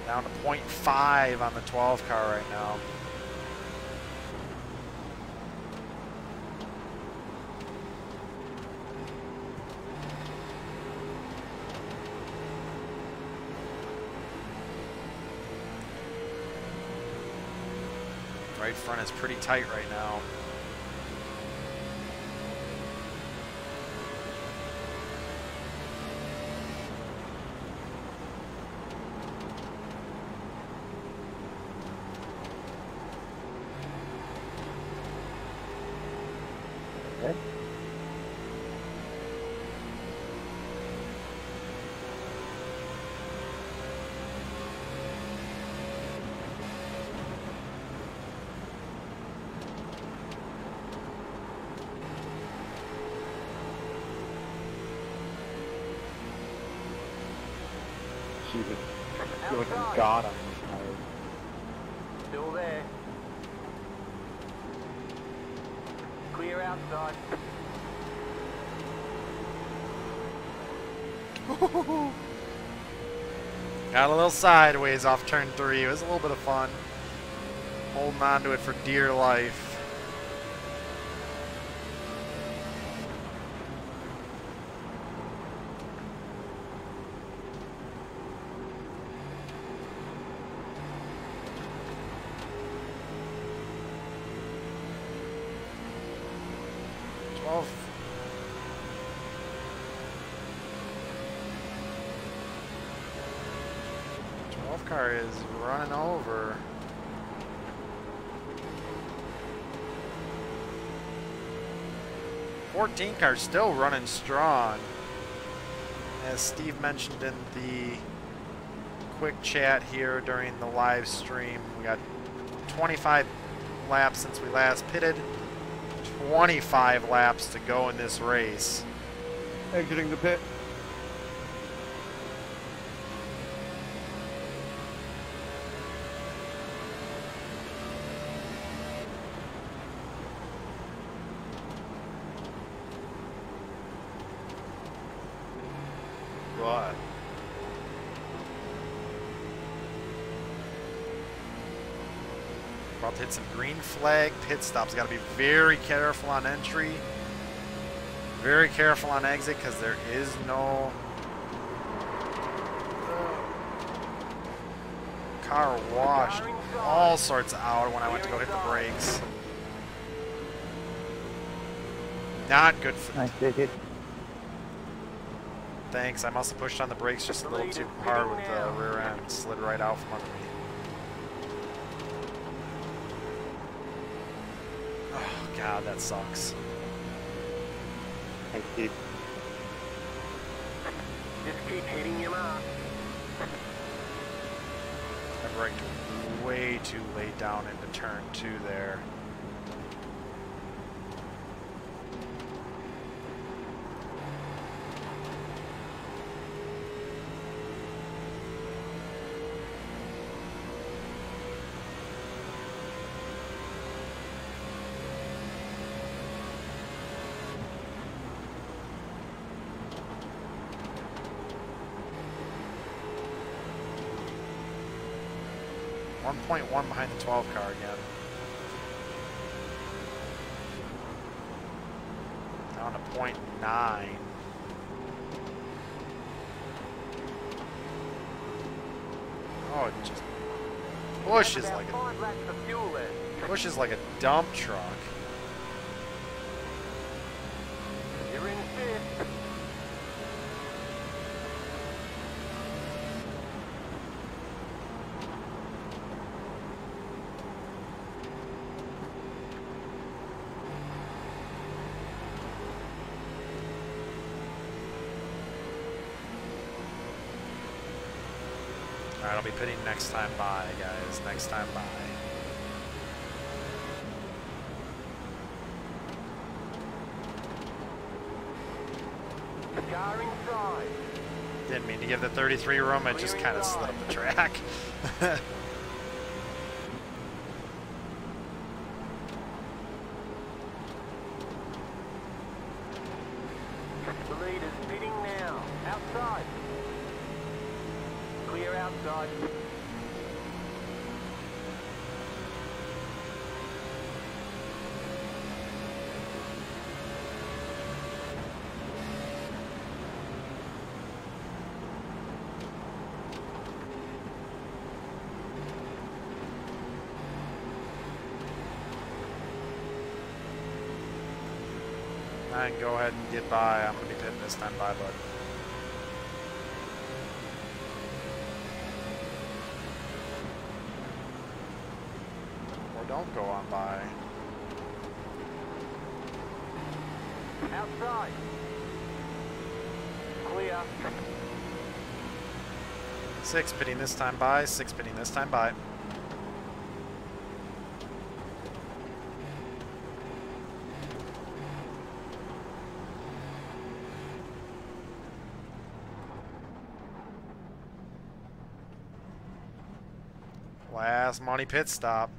Down to .5 on the 12 car right now. Right front is pretty tight right now. Okay. Jesus. Good God, I'm tired. Still there. Clear outside. Got a little sideways off turn 3. It was a little bit of fun. Holding on to it for dear life. Car is running over. '14 car still running strong. As Steve mentioned in the quick chat here during the live stream, we got 25 laps since we last pitted. 25 laps to go in this race. Exiting the pit. What? About to hit some green flag pit stops. Got to be very careful on entry. Very careful on exit because there is no car washed all sorts out when I went to go hit the brakes. Not good for... Nice hit. Thanks, I must have pushed on the brakes just a little too hard with the rear end. Slid right out from under me. Oh god, that sucks. Thanks, Steve. Just keep hitting your mark. I braked way too late down into turn 2 there. .1 behind the 12 car again. Down to .9. Oh, it just pushes like a dump truck. You're in fifth. Alright, I'll be pitting next time by, guys. Next time by. Car inside. Didn't mean to give the 33 room, it just kind of slid up the track. The lead is pitting now. Outside. Clear outside. I can go ahead and get by. I'm going to be pitting this time by, bud. Or don't go on by. Outside. Clear. 6 pitting this time by. 6 pitting this time by. Last money pit stop.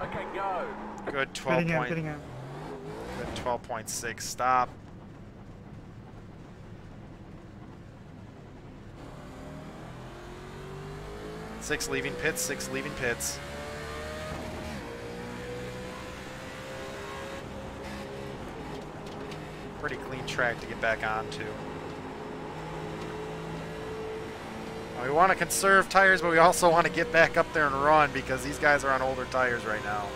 Okay, go. Good 12 point. Getting out. Good 12.6 stop. Six leaving pits. 6 leaving pits. Pretty clean track to get back onto. We want to conserve tires, but we also want to get back up there and run because these guys are on older tires right now.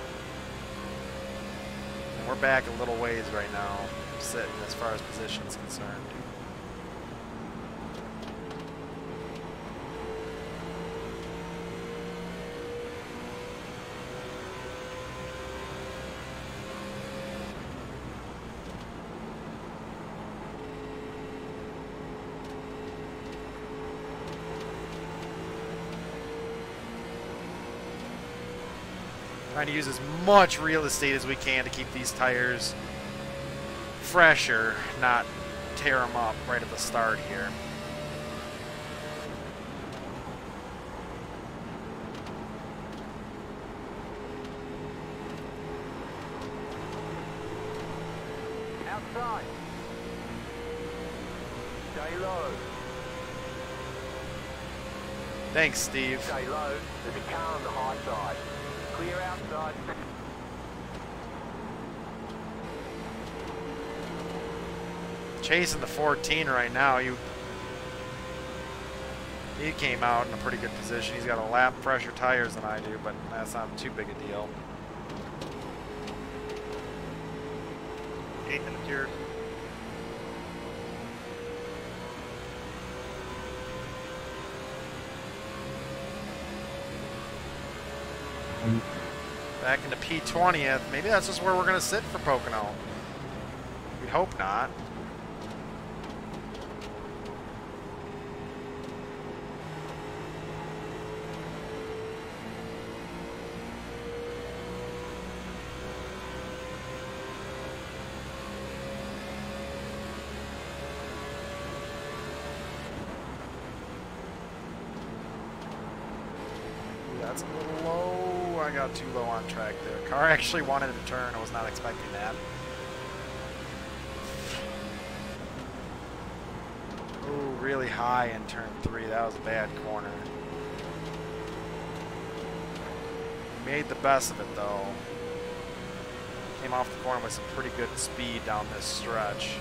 And we're back a little ways right now, sitting as far as position is concerned. Trying to use as much real estate as we can to keep these tires fresher, not tear them up right at the start here. Outside. Stay low. Thanks, Steve. Stay low. There's a car on the high side. Clear outside. Chasing the 14 right now. He came out in a pretty good position. He's got a lap fresher tires than I do, but that's not too big a deal. 8th and it's yours. Back into P20th. Maybe that's just where we're going to sit for Pocono. We'd hope not. That's a little low. I got too low on track there. Car actually wanted to turn. I was not expecting that. Ooh, really high in turn 3. That was a bad corner. Made the best of it though. Came off the corner with some pretty good speed down this stretch.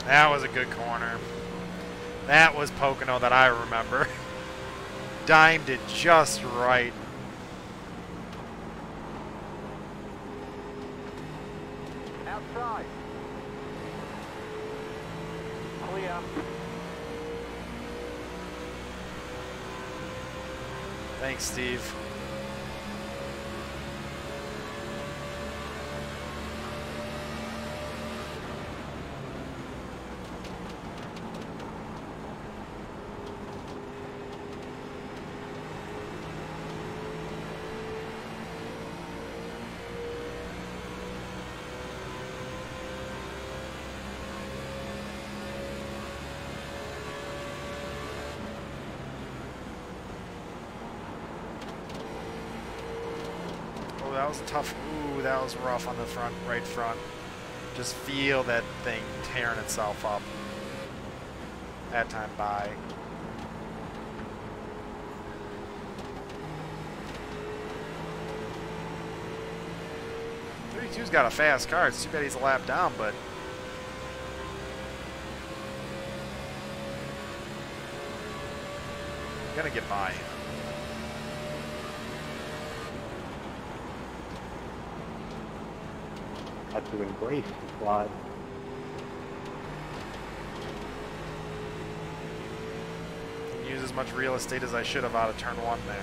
That was a good corner. That was Pocono that I remember. Dimed it just right. Outside. Clear. Thanks, Steve. that was tough. Ooh, that was rough on the front, right front. Just feel that thing tearing itself up. That time by. 32's got a fast car. It's too bad he's a lap down, but gonna get by. Had to embrace the slide. Didn't use as much real estate as I should have out of turn one there.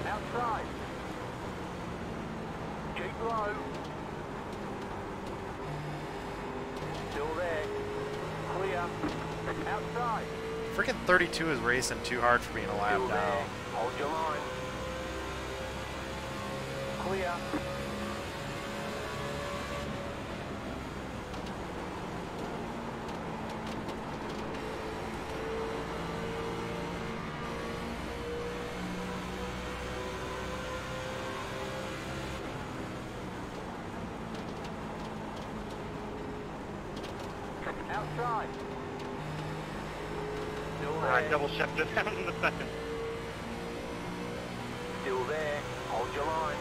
Outside. Keep low. Still there. Clear. Outside. Freaking 32 is racing too hard for being a lap Still there. down. Hold your line. Clear. Outside. Still there. I double checked it out in a second. Still there. Hold your line.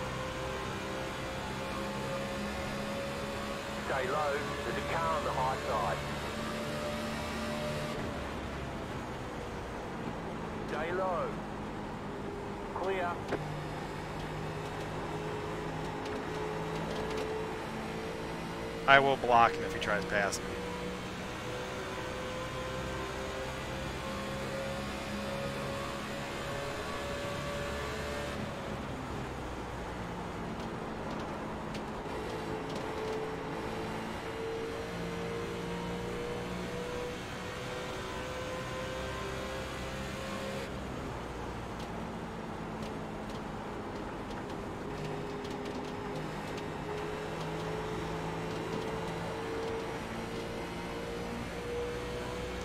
Stay low. There's a car on the high side. Stay low. Clear. I will block him if he tries past me.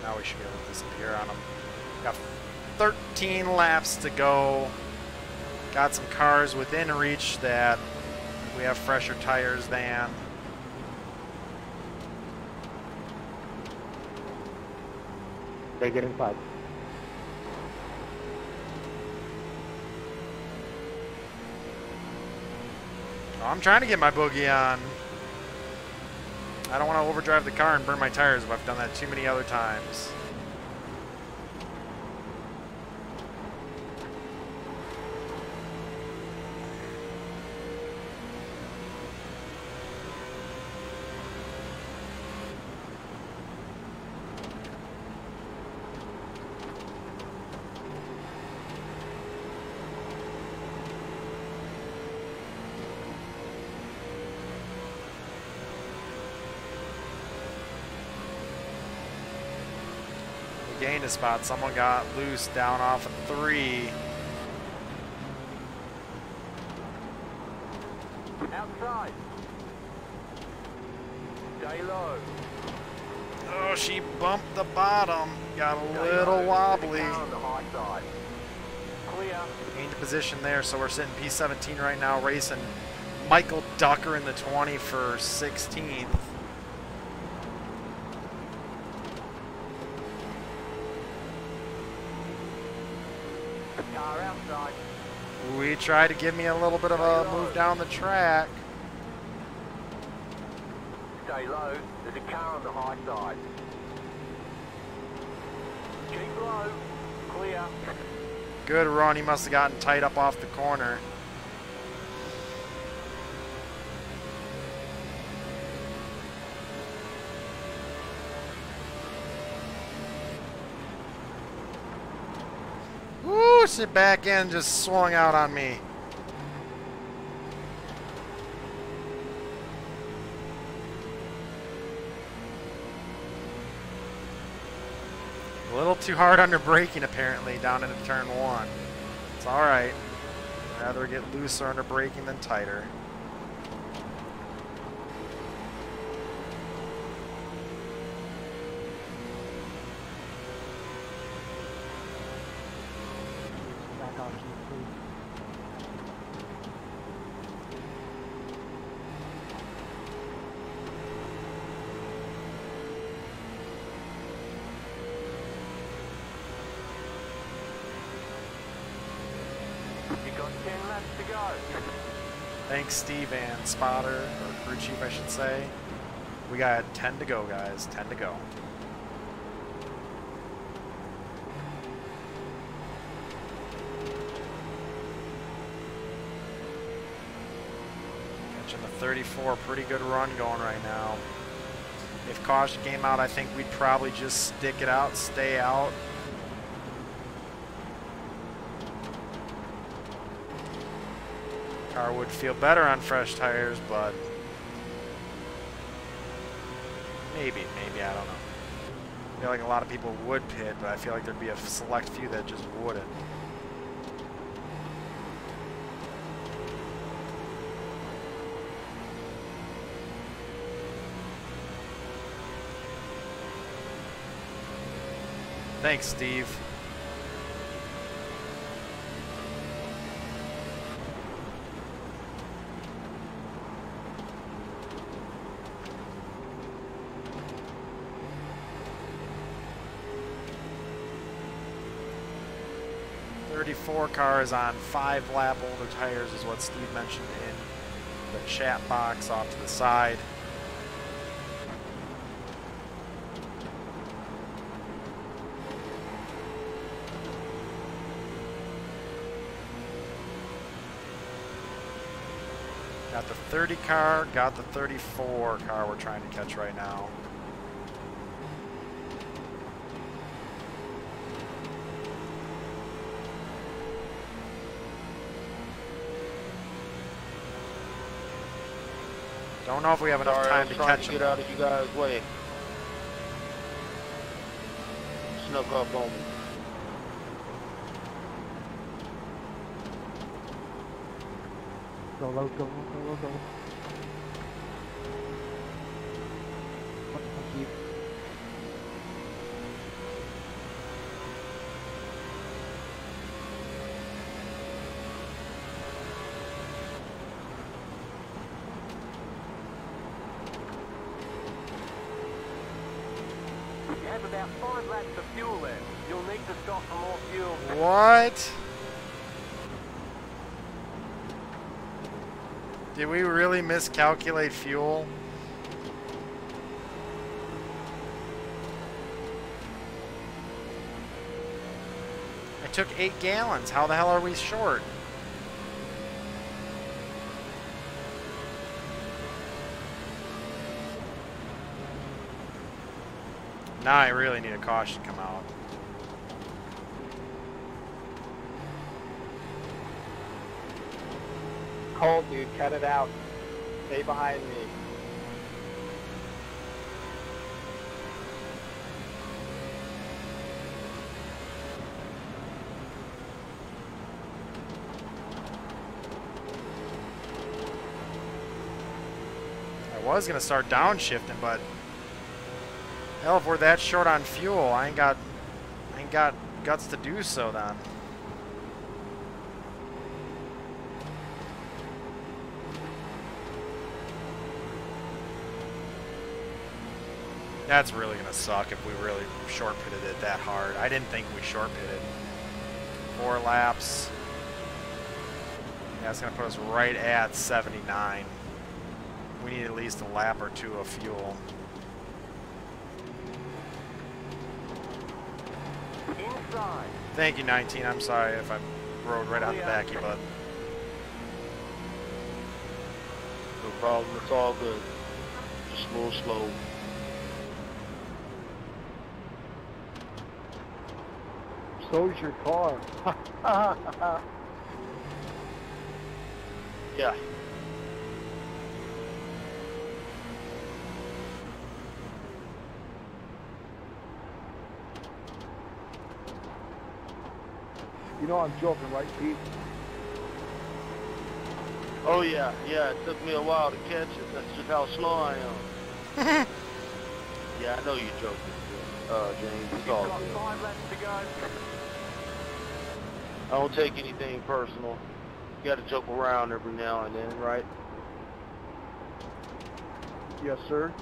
Now we should be able to disappear on them. Got 13 laps to go. Got some cars within reach that we have fresher tires than. They get inside. Oh, I'm trying to get my boogie on. I don't want to overdrive the car and burn my tires, but I've done that too many other times. Gained a spot. Someone got loose down off of 3. Outside. Stay low. Oh, she bumped the bottom. Got a Stay little low. wobbly. There's a car on the high side. Clear. Gained a position there, so we're sitting P17 right now, racing Michael Ducker in the 20 for 16th. Car outside. We tried to give me a little bit of a move down the track. Stay low. There's a car on the high side. Keep low. Clear. Good run. He must have gotten tight up off the corner. forced it back in, just swung out on me. A little too hard under braking apparently down into turn 1. It's alright. I'd rather get looser under braking than tighter. Back on Q3. You got 10 laps to go. Thanks, Steve and Spotter, or crew chief, I should say. We got 10 to go, guys. 10 to go. Catching the 34, pretty good run going right now. If caution came out, I think we'd probably just stick it out, stay out. Car would feel better on fresh tires, but maybe, I don't know. I feel like a lot of people would pit, but I feel like there'd be a select few that just wouldn't. Thanks, Steve. Car is on 5 lap older tires is what Steve mentioned in the chat box off to the side. Got the 30 car, got the 34 car we're trying to catch right now. Don't know if we have enough time to catch him. Get out of you guys' way. Snuck up on me. Go low, go low, go low, go low. Keep. You have about 5 laps of fuel left. You'll need to stop for more fuel. What? Did we really miscalculate fuel? I took 8 gallons. How the hell are we short? Now I really need a caution to come out. Cold, dude, cut it out. Stay behind me. I was gonna start downshifting, but hell, if we're that short on fuel, I ain't got guts to do so then. That's really gonna suck if we really short pitted it that hard. I didn't think we short pitted. 4 laps. Yeah, it's gonna put us right at 79. We need at least a lap or 2 of fuel. Inside. Thank you, 19. I'm sorry if I rode right out the back of you, bud. No problem, it's all good. Just move slow. so's your car. Yeah. You know I'm joking, right, Pete? Oh yeah, yeah. It took me a while to catch it. That's just how slow I am. Yeah, I know you're joking, James. It's all Got good. 5 laps to go. I don't take anything personal. You gotta joke around every now and then, right? Yes, sir.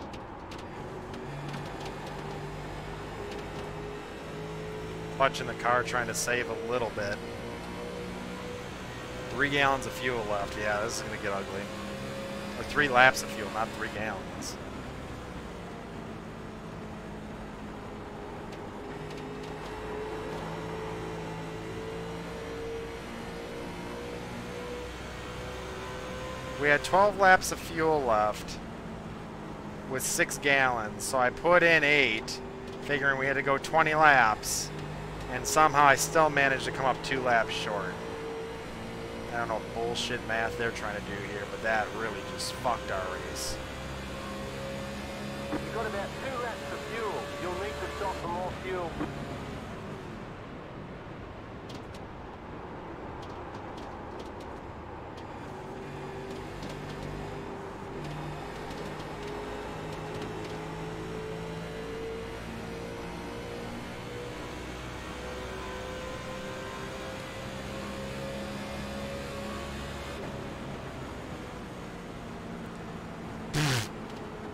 Clutching the car, trying to save a little bit. 3 gallons of fuel left. Yeah, this is going to get ugly. Or 3 laps of fuel, not 3 gallons. We had 12 laps of fuel left with 6 gallons, so I put in 8, figuring we had to go 20 laps, and somehow I still managed to come up 2 laps short. I don't know what bullshit math they're trying to do here, but that really just fucked our race. You've got about 2 laps of fuel. You'll need to stop for more fuel.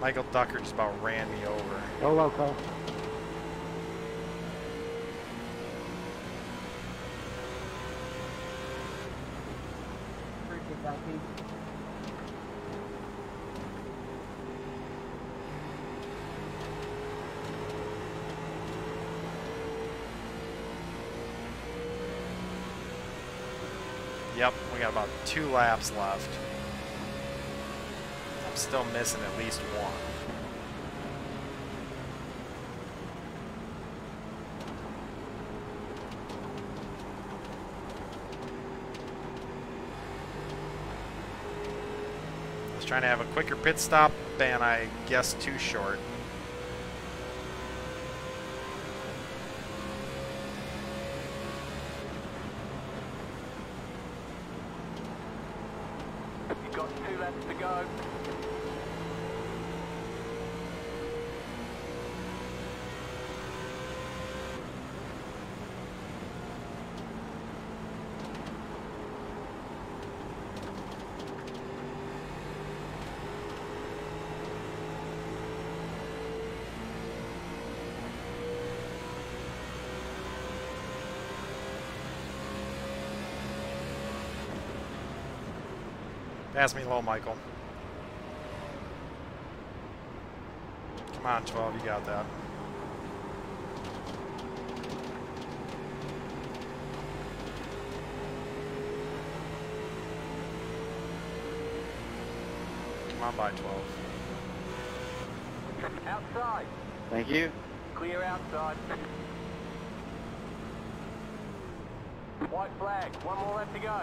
Michael Ducker just about ran me over. Go loco. Appreciate that, Pete. Yep, we got about 2 laps left. I'm still missing at least 1. I was trying to have a quicker pit stop, and I guessed too short. You've got 2 laps to go. Pass me low, Michael. Come on, 12, you got that. Come on by 12. Outside. Thank you. Clear outside. White flag. 1 more lap to go.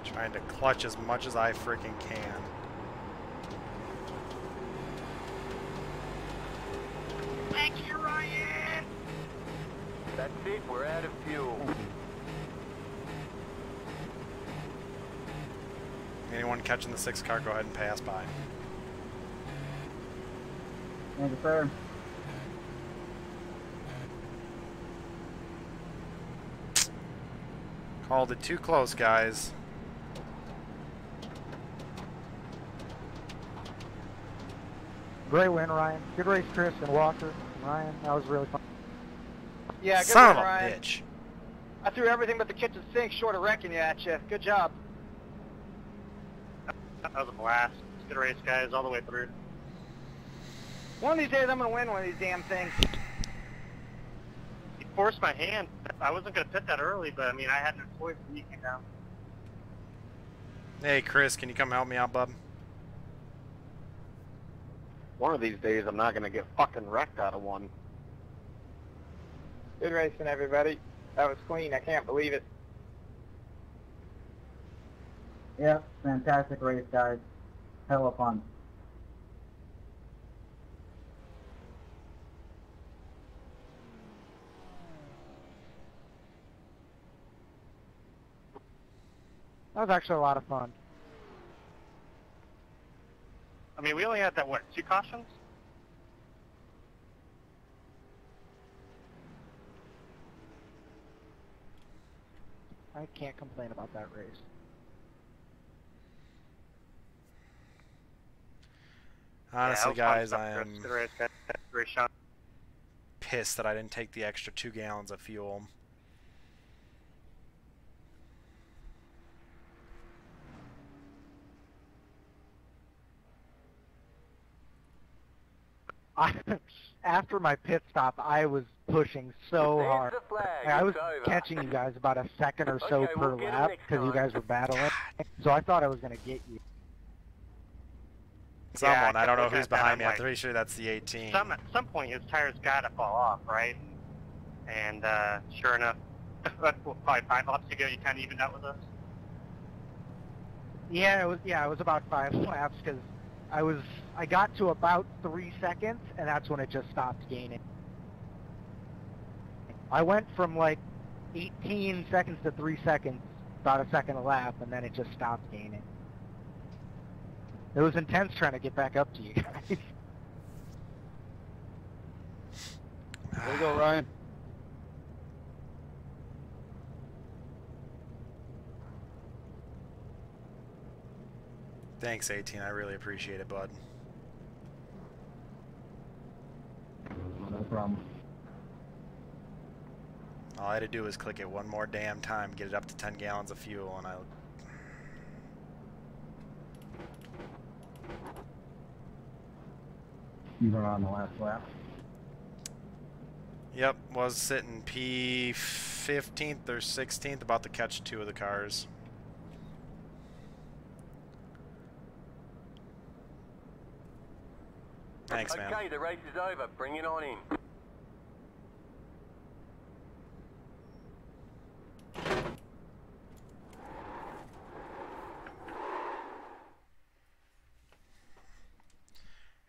Trying to clutch as much as I freaking can. Thank you, Ryan. That's it. We're out of fuel. Anyone catching the 6 car, go ahead and pass by. Thank you, sir. Called it too close, guys. Great win, Ryan. Good race, Chris and Walker. Ryan, that was really fun. Yeah, good Son one, of a Ryan. bitch. I threw everything but the kitchen sink short of wrecking you at you. Good job. That was a blast. Good race, guys, all the way through. One of these days I'm going to win one of these damn things. He forced my hand. I wasn't going to pit that early, but I mean, I had no choice when he came down. Hey, Chris, can you come help me out, bub? One of these days, I'm not going to get fucking wrecked out of one. Good racing, everybody. That was clean. I can't believe it. Yeah, fantastic race, guys. Hella fun. That was actually a lot of fun. I mean, we only had that, what, 2 cautions? I can't complain about that race. Honestly, guys, I am Good race, guys. Great shot. pissed that I didn't take the extra 2 gallons of fuel. After my pit stop, I was pushing so There's hard. the flag. I was It's over. catching you guys about a second or so Okay, per we'll get 'em lap next because you time. guys were battling. So I thought I was going to get you. Someone, I don't know looking who's at that, behind I'm me. I'm like, pretty sure that's the 18. At some point, his tires got to fall off, right? And sure enough, that's probably 5 laps ago, you kind of evened out with us. Yeah, it was about 5 laps because I got to about 3 seconds and that's when it just stopped gaining. I went from like 18 seconds to 3 seconds, about a second a lap, and then it just stopped gaining. It was intense trying to get back up to you guys. There you go, Ryan. Thanks, 18. I really appreciate it, bud. No problem. All I had to do was click it one more damn time, get it up to 10 gallons of fuel, and I... You were on the last lap. Yep, was sitting P15th or 16th, about to catch 2 of the cars. Thanks, man. Okay, the race is over. Bring it on in.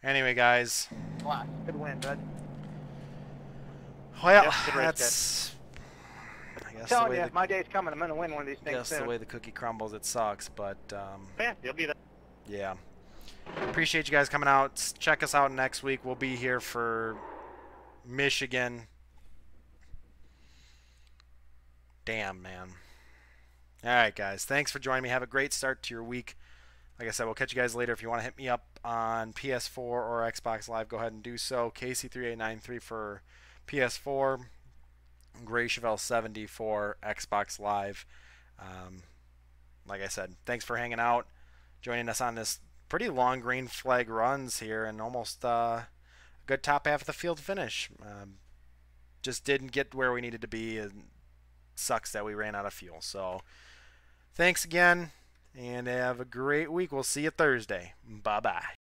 Anyway, guys. Wow, good win, bud. Well, Yep, good race, that's... I guess Telling you, my day's coming. I'm going to win one of these things guess soon. the way the cookie crumbles, it sucks, but Yeah, you'll be there. yeah. Appreciate you guys coming out. Check us out next week. We'll be here for Michigan. Damn, man. All right, guys. Thanks for joining me. Have a great start to your week. Like I said, we'll catch you guys later. If you want to hit me up on PS4 or Xbox Live, go ahead and do so. Casey3893 for PS4. Gray Chevelle 70 for Xbox Live. Like I said, thanks for hanging out, joining us on this pretty long green flag runs here, and almost a good top half of the field finish. Just didn't get where we needed to be, and sucks that we ran out of fuel. So thanks again, and have a great week. We'll see you Thursday. Bye-bye.